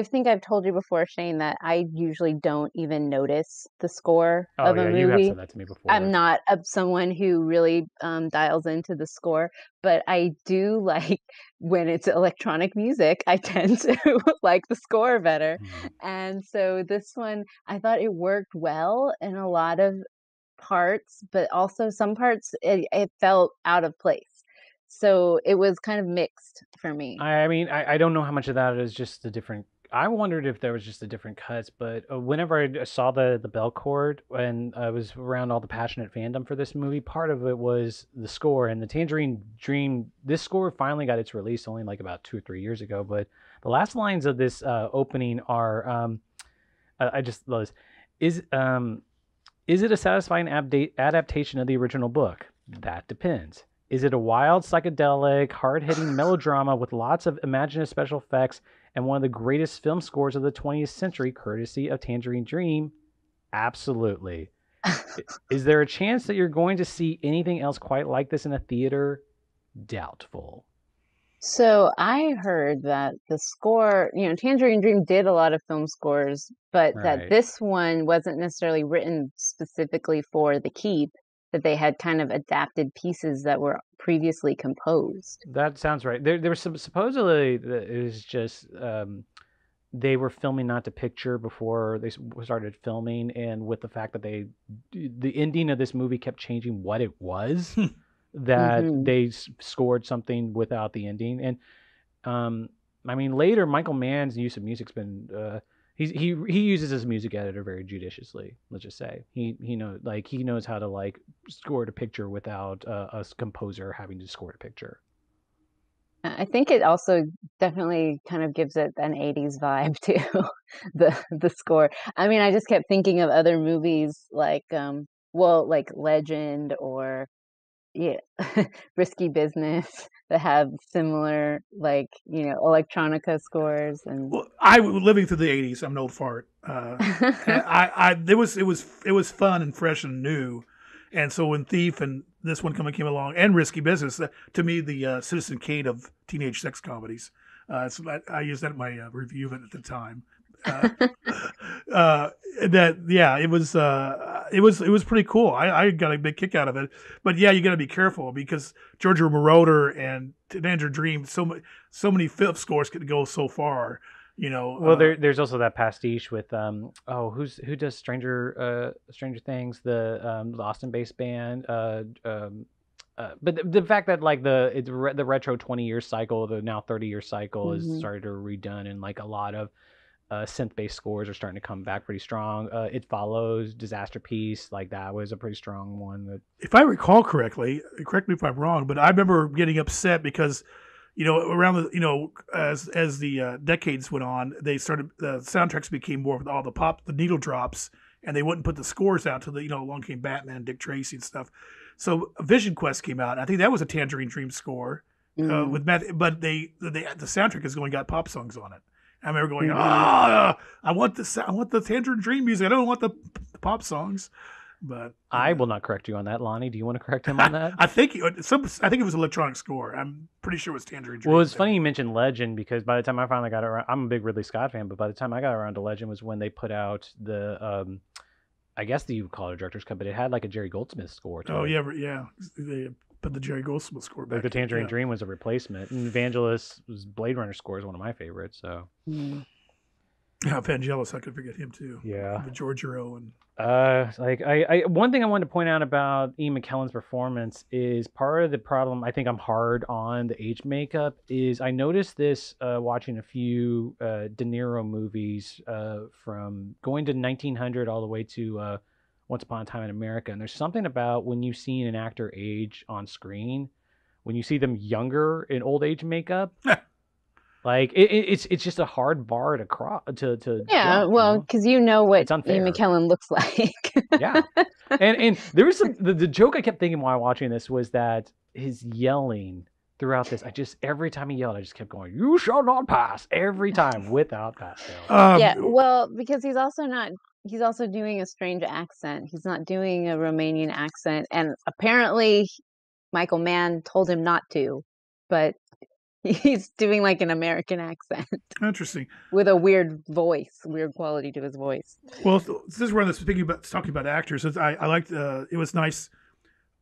think I've told you before, Shane, that I usually don't even notice the score of a movie. You have said that to me before. I'm not someone who really dials into the score, but I do like when it's electronic music, I tend to like the score better. And so this one, I thought it worked well in a lot of parts, but also some parts it felt out of place. So it was kind of mixed for me. I mean, I don't know how much of that is just the different. I wondered if there was just the different cuts, but whenever I saw the bell chord and I was around all the passionate fandom for this movie, part of it was the score and the Tangerine Dream. This score finally got its release only like about 2 or 3 years ago, but the last lines of this opening are, I just love this. Is it a satisfying adaptation of the original book? That depends. Is it a wild, psychedelic, hard-hitting melodrama with lots of imaginative special effects and one of the greatest film scores of the 20th century, courtesy of Tangerine Dream? Absolutely. Is there a chance that you're going to see anything else quite like this in a theater? Doubtful. So I heard that the score, Tangerine Dream did a lot of film scores, but that this one wasn't necessarily written specifically for the keep, that they had kind of adapted pieces that were previously composed. That sounds right. There was supposedly it was just they were filming not to picture before they started filming, and with the fact that the ending of this movie kept changing what it was, that they scored something without the ending. And I mean, later Michael Mann's use of music's been he uses his music editor very judiciously. Let's just say he knows how to score to picture without a composer having to score to picture. I think it also definitely kind of gives it an 80s vibe too, the score. I mean, I just kept thinking of other movies like Legend or Risky Business that have similar electronica scores. And I living through the 80s. I'm an old fart. It was fun and fresh and new, and so when Thief and this one came along and Risky Business, to me the Citizen Kane of teenage sex comedies. So I used that in my review of it at the time. It was pretty cool. I got a big kick out of it, but yeah, you got to be careful because Giorgio Moroder and Tangerine Dream, so many film scores could go so far. Well, there's also that pastiche with who does Stranger Things, the Austin-based band. But the fact that the retro 20-year cycle, the now 30-year cycle is started to redone, and a lot of synth-based scores are starting to come back pretty strong. It Follows, Disaster Piece, that was a pretty strong one. If I recall correctly, correct me if I'm wrong, but I remember getting upset because, around the, as the decades went on, the soundtracks became more with all the needle drops, and they wouldn't put the scores out till along came Batman, Dick Tracy and stuff. So Vision Quest came out. I think that was a Tangerine Dream score with Matt, but the soundtrack is got pop songs on it. I remember going, I want the Tangerine Dream music. I don't want the pop songs. But I will not correct you on that, Lani. Do you want to correct him on that? I think it was electronic score. I'm pretty sure it was Tangerine Dream. Well, it's funny you mentioned Legend, because by the time I finally got around, I'm a big Ridley Scott fan, but by the time I got around to Legend was when they put out the I guess you would call it a director's cut, but it had like a Jerry Goldsmith score to it. Yeah. They put the Jerry Goldsmith score back. Like the Tangerine Dream was a replacement, and Vangelis' Blade Runner score is one of my favorites. So. Yeah, Vangelis, I could forget him too. Yeah, the Giorgio and. I one thing I wanted to point out about Ian McKellen's performance is part of the problem. I think I'm hard on the age makeup. Is I noticed this watching a few De Niro movies from going to 1900 all the way to Once Upon a Time in America, and there's something about when you see an actor age on screen, when you see them younger in old age makeup. Like it's just a hard bar to cross to yeah, jump, well, because you know what Ian McKellen looks like. Yeah, and there was the joke I kept thinking while watching this was that his yelling throughout this, every time he yelled, I just kept going, "You shall not pass," every time without pass fail. Yeah, well, because he's also doing a strange accent. He's not doing a Romanian accent, and apparently Michael Mann told him not to, but he's doing like an American accent. Interesting. With a weird quality to his voice. Well, since we're on this talking about actors, I liked. It was nice.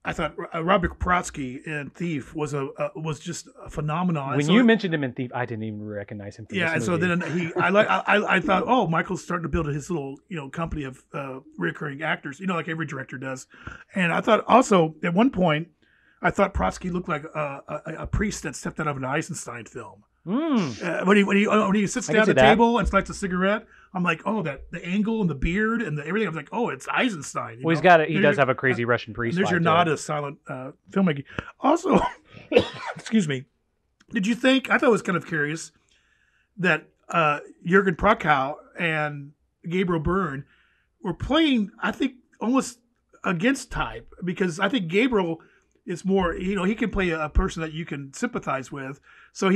I thought Robert Protsky in Thief was just a phenomenon. When you mentioned him in Thief, I didn't even recognize him. Yeah, and so then I thought, oh, Michael's starting to build his little company of recurring actors, like every director does. And I thought also at one point, I thought Protsky looked like a priest that stepped out of an Eisenstein film. When he sits down at the table and lights a cigarette, I'm like, oh, the angle and the beard and everything. I was like, oh, it's Eisenstein. Well, he does have a crazy Russian priest. There's your nod of silent filmmaking. Also, excuse me. Did you think? I thought it was kind of curious that Jürgen Prochnow and Gabriel Byrne were playing, I think, almost against type, because I think Gabriel is more, he can play a person that you can sympathize with. So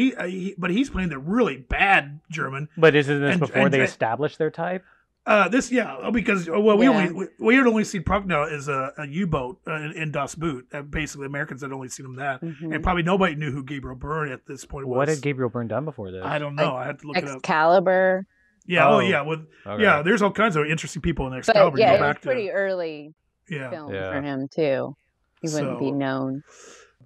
but he's playing the really bad German. But isn't this before they established their type? Because we had only seen Prochnow as a U-boat in Das Boot. Basically, Americans had only seen him that, and probably nobody knew who Gabriel Byrne at this point was. What had Gabriel Byrne done before this? I don't know. I had to look it up. Excalibur. Yeah. Yeah. There's all kinds of interesting people in Excalibur. But, yeah, it was pretty early film for him too. He wouldn't be known.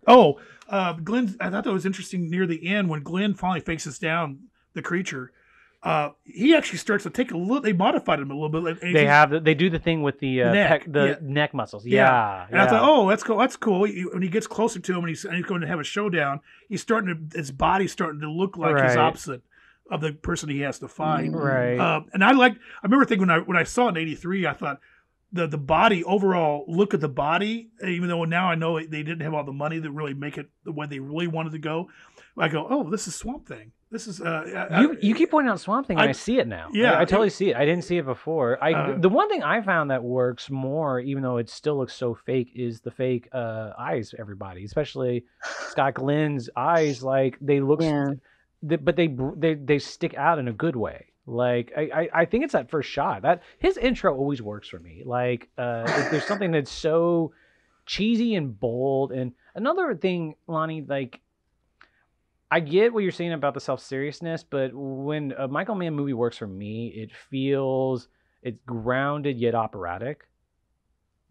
Oh, Glenn! I thought that was interesting near the end when Glenn finally faces down the creature. He actually starts to take a look. They modified him a little bit. They do the thing with the neck muscles. Yeah. And I thought, oh, that's cool. That's cool. When he gets closer to him and he's going to have a showdown, his body's starting to look like his opposite of the person he has to fight. Right. And I remember thinking when I saw it in '83, I thought the body, overall look at the body, even though now I know they didn't have all the money to really make it the way they really wanted to go. I go, oh, this is Swamp Thing. This is you keep pointing out Swamp Thing, and I see it now. Yeah, I totally see it. I didn't see it before. The one thing I found that works more, even though it still looks so fake, is the fake eyes. Everybody, especially Scott Glenn's eyes, like they look, but they stick out in a good way. Like I think it's that first shot that his intro always works for me. Like there's something that's so cheesy and bold. And another thing, Lani, like I get what you're saying about the self-seriousness, but when a Michael Mann movie works for me, it's grounded yet operatic.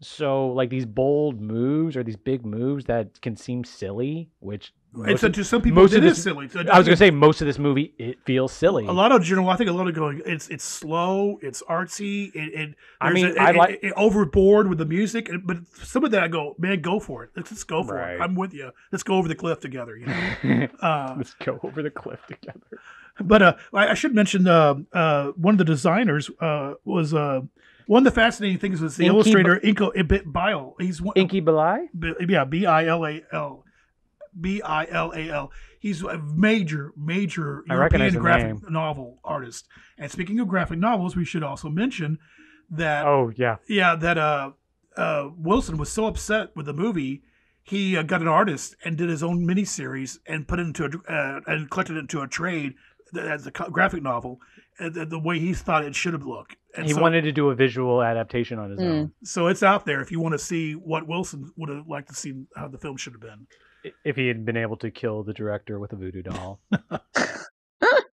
So like these bold moves or these big moves that can seem silly, which to some people it is silly. I was gonna say most of this movie it feels silly. I think a lot of going. It's slow. It's artsy. It overboard with the music. But some of that I go, man, go for it. Let's go for it. I'm with you. Let's go over the cliff together. Let's go over the cliff together. But I should mention one of the designers was. One of the fascinating things was the illustrator Inko Bile. He's Inky Bilal? Yeah, Bilal. Bilal. He's a major European graphic novel artist. And speaking of graphic novels, we should also mention that Wilson was so upset with the movie, he got an artist and did his own miniseries and put it into and collected it into a trade as a graphic novel, the way he thought it should have looked. And he wanted to do a visual adaptation on his own. So it's out there if you want to see what Wilson would have liked to see how the film should have been. If he had been able to kill the director with a voodoo doll.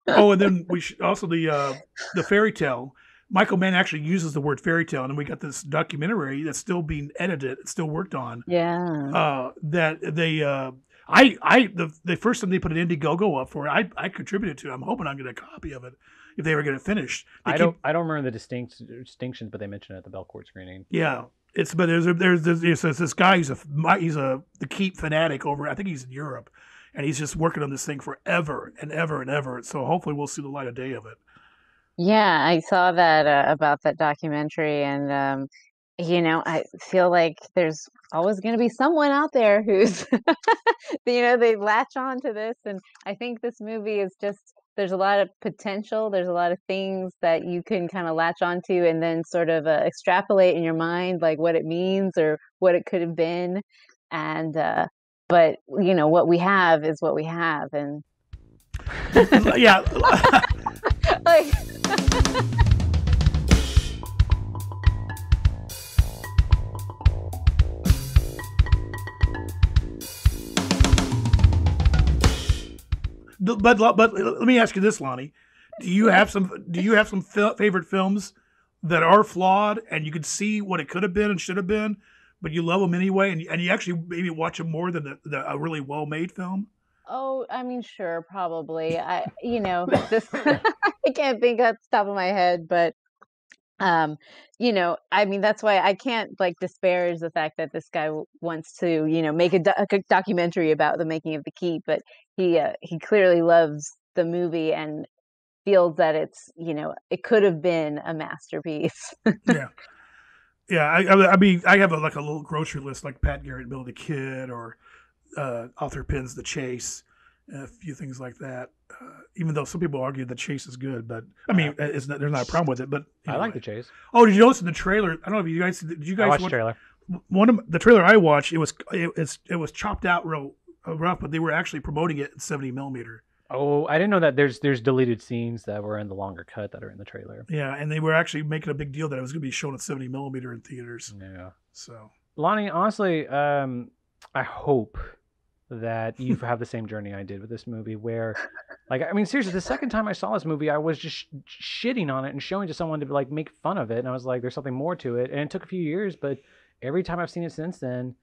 Oh, and then we should also the fairy tale. Michael Mann actually uses the word fairy tale, and then we got this documentary that's still being edited, it's still worked on. Yeah. That they, the first time they put an Indiegogo up for it, I contributed to it. I'm hoping I'm going to get a copy of it if they ever get it finished. I don't remember the distinctions, but they mentioned it at the Belcourt screening. Yeah, but there's this guy he's the Keep fanatic over. I think he's in Europe, and he's just working on this thing forever and ever and ever. So hopefully we'll see the light of day of it. Yeah, I saw that about that documentary, and I feel like there's always going to be someone out there who's, they latch on to this, and I think this movie is just there's a lot of potential. There's a lot of things that you can kind of latch onto, and then sort of extrapolate in your mind, like what it means or what it could have been, and but what we have is what we have, and yeah. like. But let me ask you this, Lani: Do you have some favorite films that are flawed and you could see what it could have been and should have been, but you love them anyway, and you actually maybe watch them more than a really well made film? Oh, I mean, sure, probably. This I can't think off the top of my head, but I mean, that's why I can't like disparage the fact that this guy wants to, make a documentary about the making of The Keep, but he clearly loves the movie and feels that it's, it could have been a masterpiece. Yeah. Yeah, I mean, I have a little grocery list like Pat Garrett, Bill the Kid, or Arthur Penn's The Chase, and a few things like that. Even though some people argue The Chase is good, but I mean, there's not a problem with it. But anyway. I like The Chase. Oh, did you notice in the trailer? I don't know if you guys did. You guys watch the trailer? One of the trailer I watched, it was chopped out real rough, but they were actually promoting it in 70mm. Oh, I didn't know that there's deleted scenes that were in the longer cut that are in the trailer. Yeah, and they were actually making a big deal that it was going to be shown at 70mm in theaters. Yeah. So, Lani, honestly, I hope that you have the same journey I did with this movie where, like, I mean, seriously, the second time I saw this movie, I was just shitting on it and showing to someone to, like, make fun of it. And I was like, there's something more to it. And it took a few years, but every time I've seen it since then,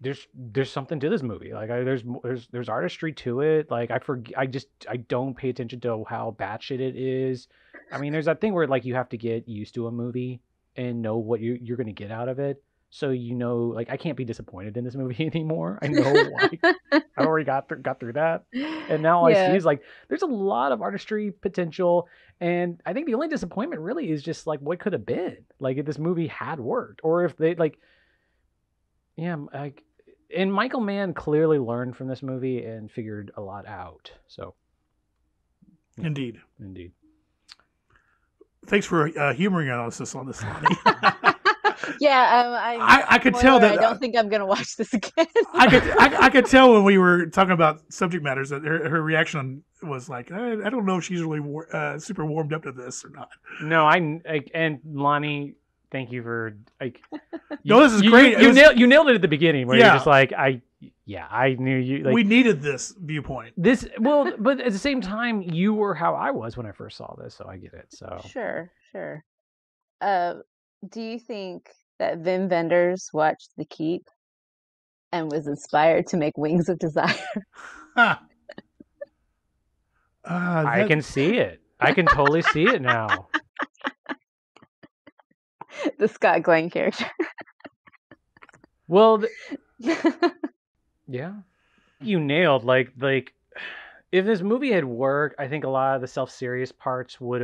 there's something to this movie. Like there's artistry to it. Like I don't pay attention to how batshit it is. I mean, there's that thing where like you have to get used to a movie and know what you're going to get out of it. So like I can't be disappointed in this movie anymore. I know I already got through that, and now I see is like there's a lot of artistry potential, and I think the only disappointment really is just like what could have been. Like if this movie had worked, or if they like. Yeah, and Michael Mann clearly learned from this movie and figured a lot out. So, yeah. Indeed. Thanks for humoring us on this, Lani. Yeah, I could tell that. I don't think I'm gonna watch this again. I could tell when we were talking about subject matters that her reaction was like, I don't know if she's really super warmed up to this or not. No, and Lani. Thank you for like. No, this is great. You nailed it at the beginning where you're just like I knew you. Like, we needed this viewpoint. But at the same time, you were how I was when I first saw this, so I get it. So sure. Do you think that Wim Wenders watched The Keep and was inspired to make Wings of Desire? I can see it. I can totally see it now. The Scott Glenn character. Well, yeah, you nailed like if this movie had worked, I think a lot of the self-serious parts we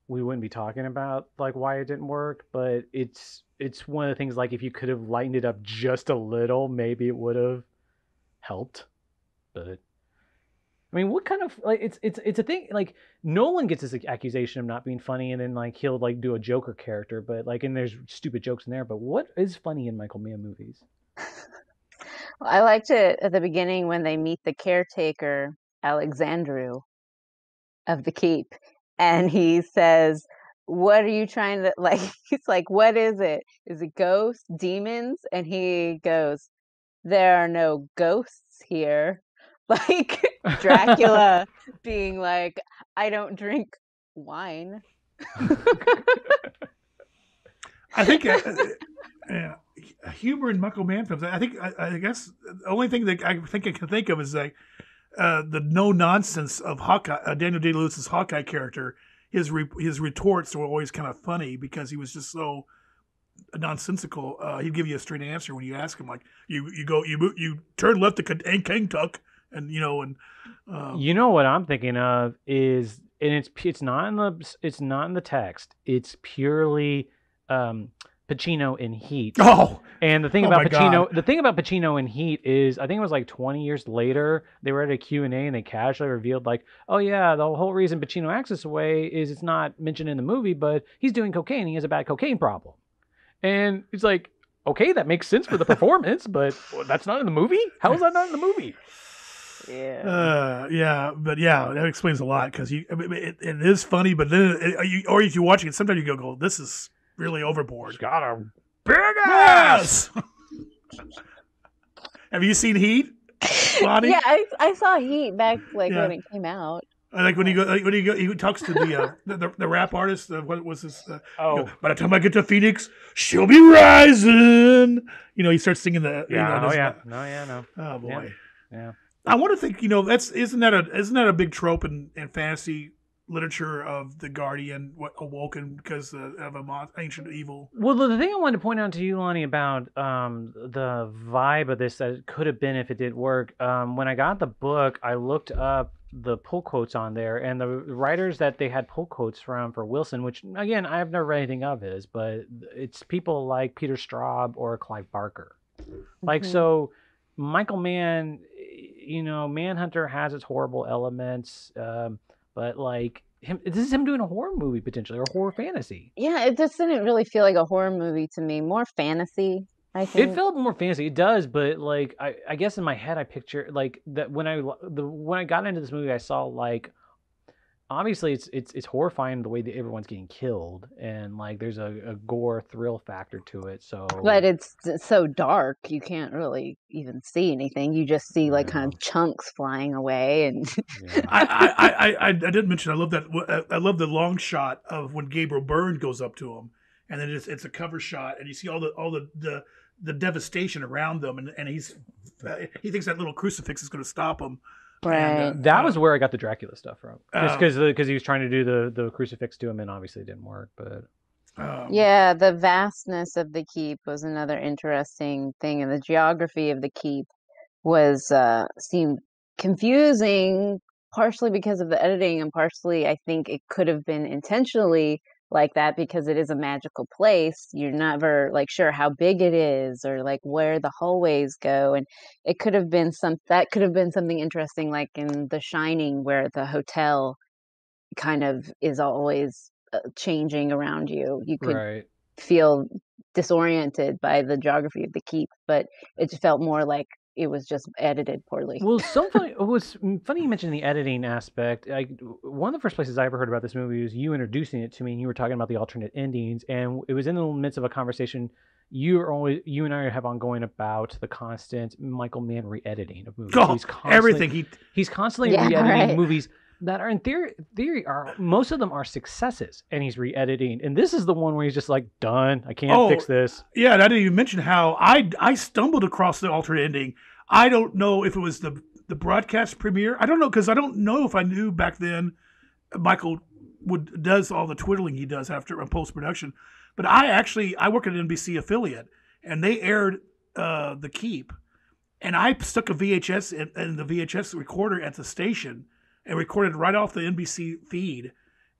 wouldn't be talking about like why it didn't work. But it's one of the things like if you could have lightened it up just a little, maybe it would have helped. But I mean, what kind of like it's a thing like Nolan gets this accusation of not being funny, and then like he'll like do a Joker character, but like and there's stupid jokes in there. But what is funny in Michael Mann movies? Well, I liked it at the beginning when they meet the caretaker Alexandru of The Keep, and he says, "What are you trying to like?" He's like, "What is it? Is it ghosts, demons?" And he goes, "There are no ghosts here." Like Dracula being like, I don't drink wine. I think humor in Michael Mann films. I guess the only thing that I think I can think of is like the no nonsense of Hawkeye, Daniel Day-Lewis's Hawkeye character. His retorts were always kind of funny because he was just so nonsensical. He'd give you a straight answer when you ask him, like you turn left to Kentuck, and you know what I'm thinking of is, and it's not in the text. It's purely Pacino in Heat. Oh, and the thing about Pacino in Heat is, I think it was like 20 years later, they were at a Q&A and they casually revealed like, oh yeah, the whole reason Pacino acts this way is it's not mentioned in the movie, but he's doing cocaine. He has a bad cocaine problem. And it's like, okay, that makes sense for the performance, but that's not in the movie? How is that not in the movie? Yeah. But that explains a lot, because it is funny, but then if you're watching it, sometimes you go, this is really overboard. He's got a big ass! Have you seen Heat, Lani? Yeah, I saw Heat back when it came out. Like when he talks to the rap artist. What was this? By the time I get to Phoenix, she'll be rising. He starts singing the. No. Oh boy. Yeah. I want to think. Isn't that a big trope in fantasy literature of the Guardian awoken because of a ancient evil? Well, the thing I wanted to point out to you, Lani, about the vibe of this, that it could have been if it did work. When I got the book, I looked up the pull quotes on there, and the writers that they had pull quotes from for Wilson, which again I've never read anything of his, but it's people like Peter Straub or Clive Barker. Like, so Michael Mann, Manhunter has its horrible elements, but like this is him doing a horror movie potentially, or horror fantasy. Yeah, it just didn't really feel like a horror movie to me. More fantasy, I think. It felt more fantasy. It does, but like I guess in my head I picture like that when I got into this movie, I saw like, obviously it's horrifying the way that everyone's getting killed, and like there's a gore thrill factor to it. So, but it's so dark you can't really even see anything. You just see like kind of chunks flying away, and I didn't mention, I love that. I love the long shot of when Gabriel Byrne goes up to him, and then it's a cover shot, and you see all the devastation around them, and he thinks that little crucifix is going to stop him. Right. And, that was where I got the Dracula stuff from. Just because he was trying to do the crucifix to him, and obviously it didn't work. But yeah, the vastness of the keep was another interesting thing, and the geography of the keep was seemed confusing, partially because of the editing, and partially I think it could have been intentionally like that because it is a magical place. You're never like sure how big it is or like where the hallways go, and it could have been something interesting, like in The Shining, where the hotel kind of is always changing around you. You could feel disoriented by the geography of the keep, but it felt more like it was just edited poorly. Well, it was funny you mentioned the editing aspect. One of the first places I ever heard about this movie was you introducing it to me, and you were talking about the alternate endings, and it was in the midst of a conversation you and I have ongoing about the constant Michael Mann re-editing of movies. He's constantly re-editing movies that are in theory most of them are successes, and he's re-editing, and this is the one where he's just like, done, I can't fix this. Yeah, and I didn't even mention how I stumbled across the alternate ending. I don't know if it was the broadcast premiere. I don't know, because I don't know if I knew back then Michael does all the twiddling he does after post-production. But I work at an NBC affiliate, and they aired The Keep, and I stuck a VHS in the VHS recorder at the station and recorded right off the NBC feed.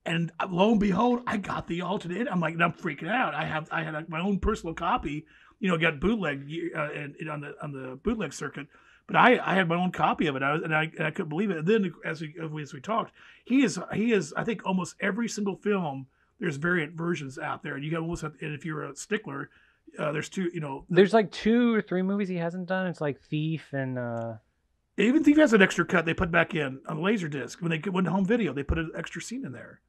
And lo and behold, I got the alternate. I'm like, I'm freaking out. I had my own personal copy, got bootleg on the bootleg circuit. But I had my own copy of it, and I couldn't believe it. And then as we talked, he is I think almost every single film. There's variant versions out there, and you almost have. And if you're a stickler, there's two. There's like 2 or 3 movies he hasn't done. It's like Thief and. Even Thief has an extra cut they put back in on Laserdisc. When they went to home video, they put an extra scene in there.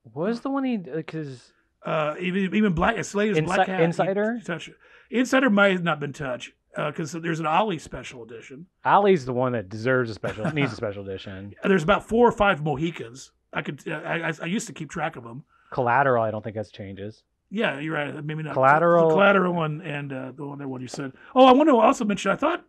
What was the one he because even Black Slater's Black Hat Insider? Insider might have not been touched because there's an Ollie special edition. Ollie's the one that needs a special edition. There's about 4 or 5 Mohicans. I used to keep track of them. Collateral, I don't think has changes. Yeah, you're right. Maybe not. Collateral. The Collateral one and the one that you said. Oh, I want to also mention, I thought,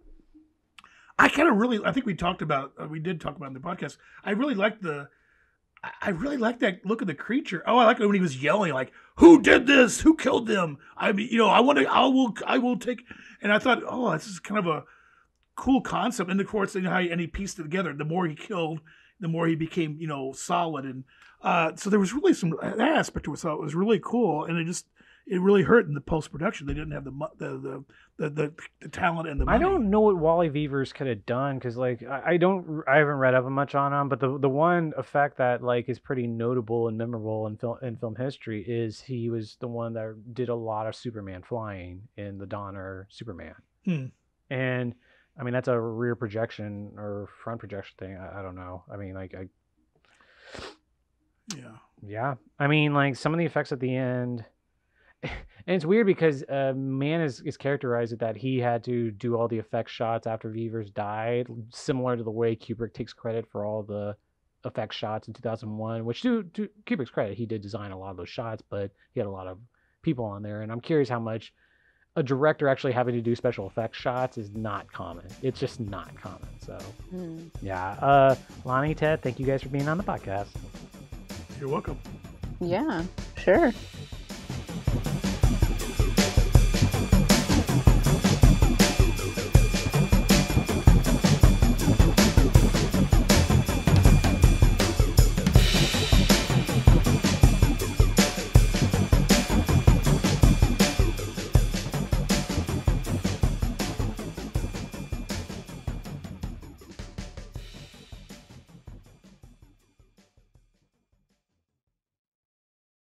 I think we did talk about it in the podcast. I really liked that look of the creature. Oh, I like it when he was yelling, like, who did this? Who killed them? I mean, I will take, and I thought, oh, this is kind of a cool concept. And of course, and he pieced it together. The more he killed, the more he became, solid. And so there was really that aspect to it. So it was really cool. And it really hurt in the post-production. They didn't have the talent and the money. I don't know what Wally Weavers could have done, because I haven't read up much on him, but the one effect that is pretty notable and memorable in film history is he was the one that did a lot of Superman flying in the Donner Superman. And I mean, that's a rear projection or front projection thing. I don't know. I mean, yeah. I mean, some of the effects at the end. And it's weird because Mann is characterized that he had to do all the effect shots after Weavers died, similar to the way Kubrick takes credit for all the effect shots in 2001, which to Kubrick's credit, he did design a lot of those shots, but he had a lot of people on there. And I'm curious how much a director actually having to do special effects shots is not common. It's just not common. So, yeah. Lani, Ted, thank you guys for being on the podcast. You're welcome. Yeah, sure.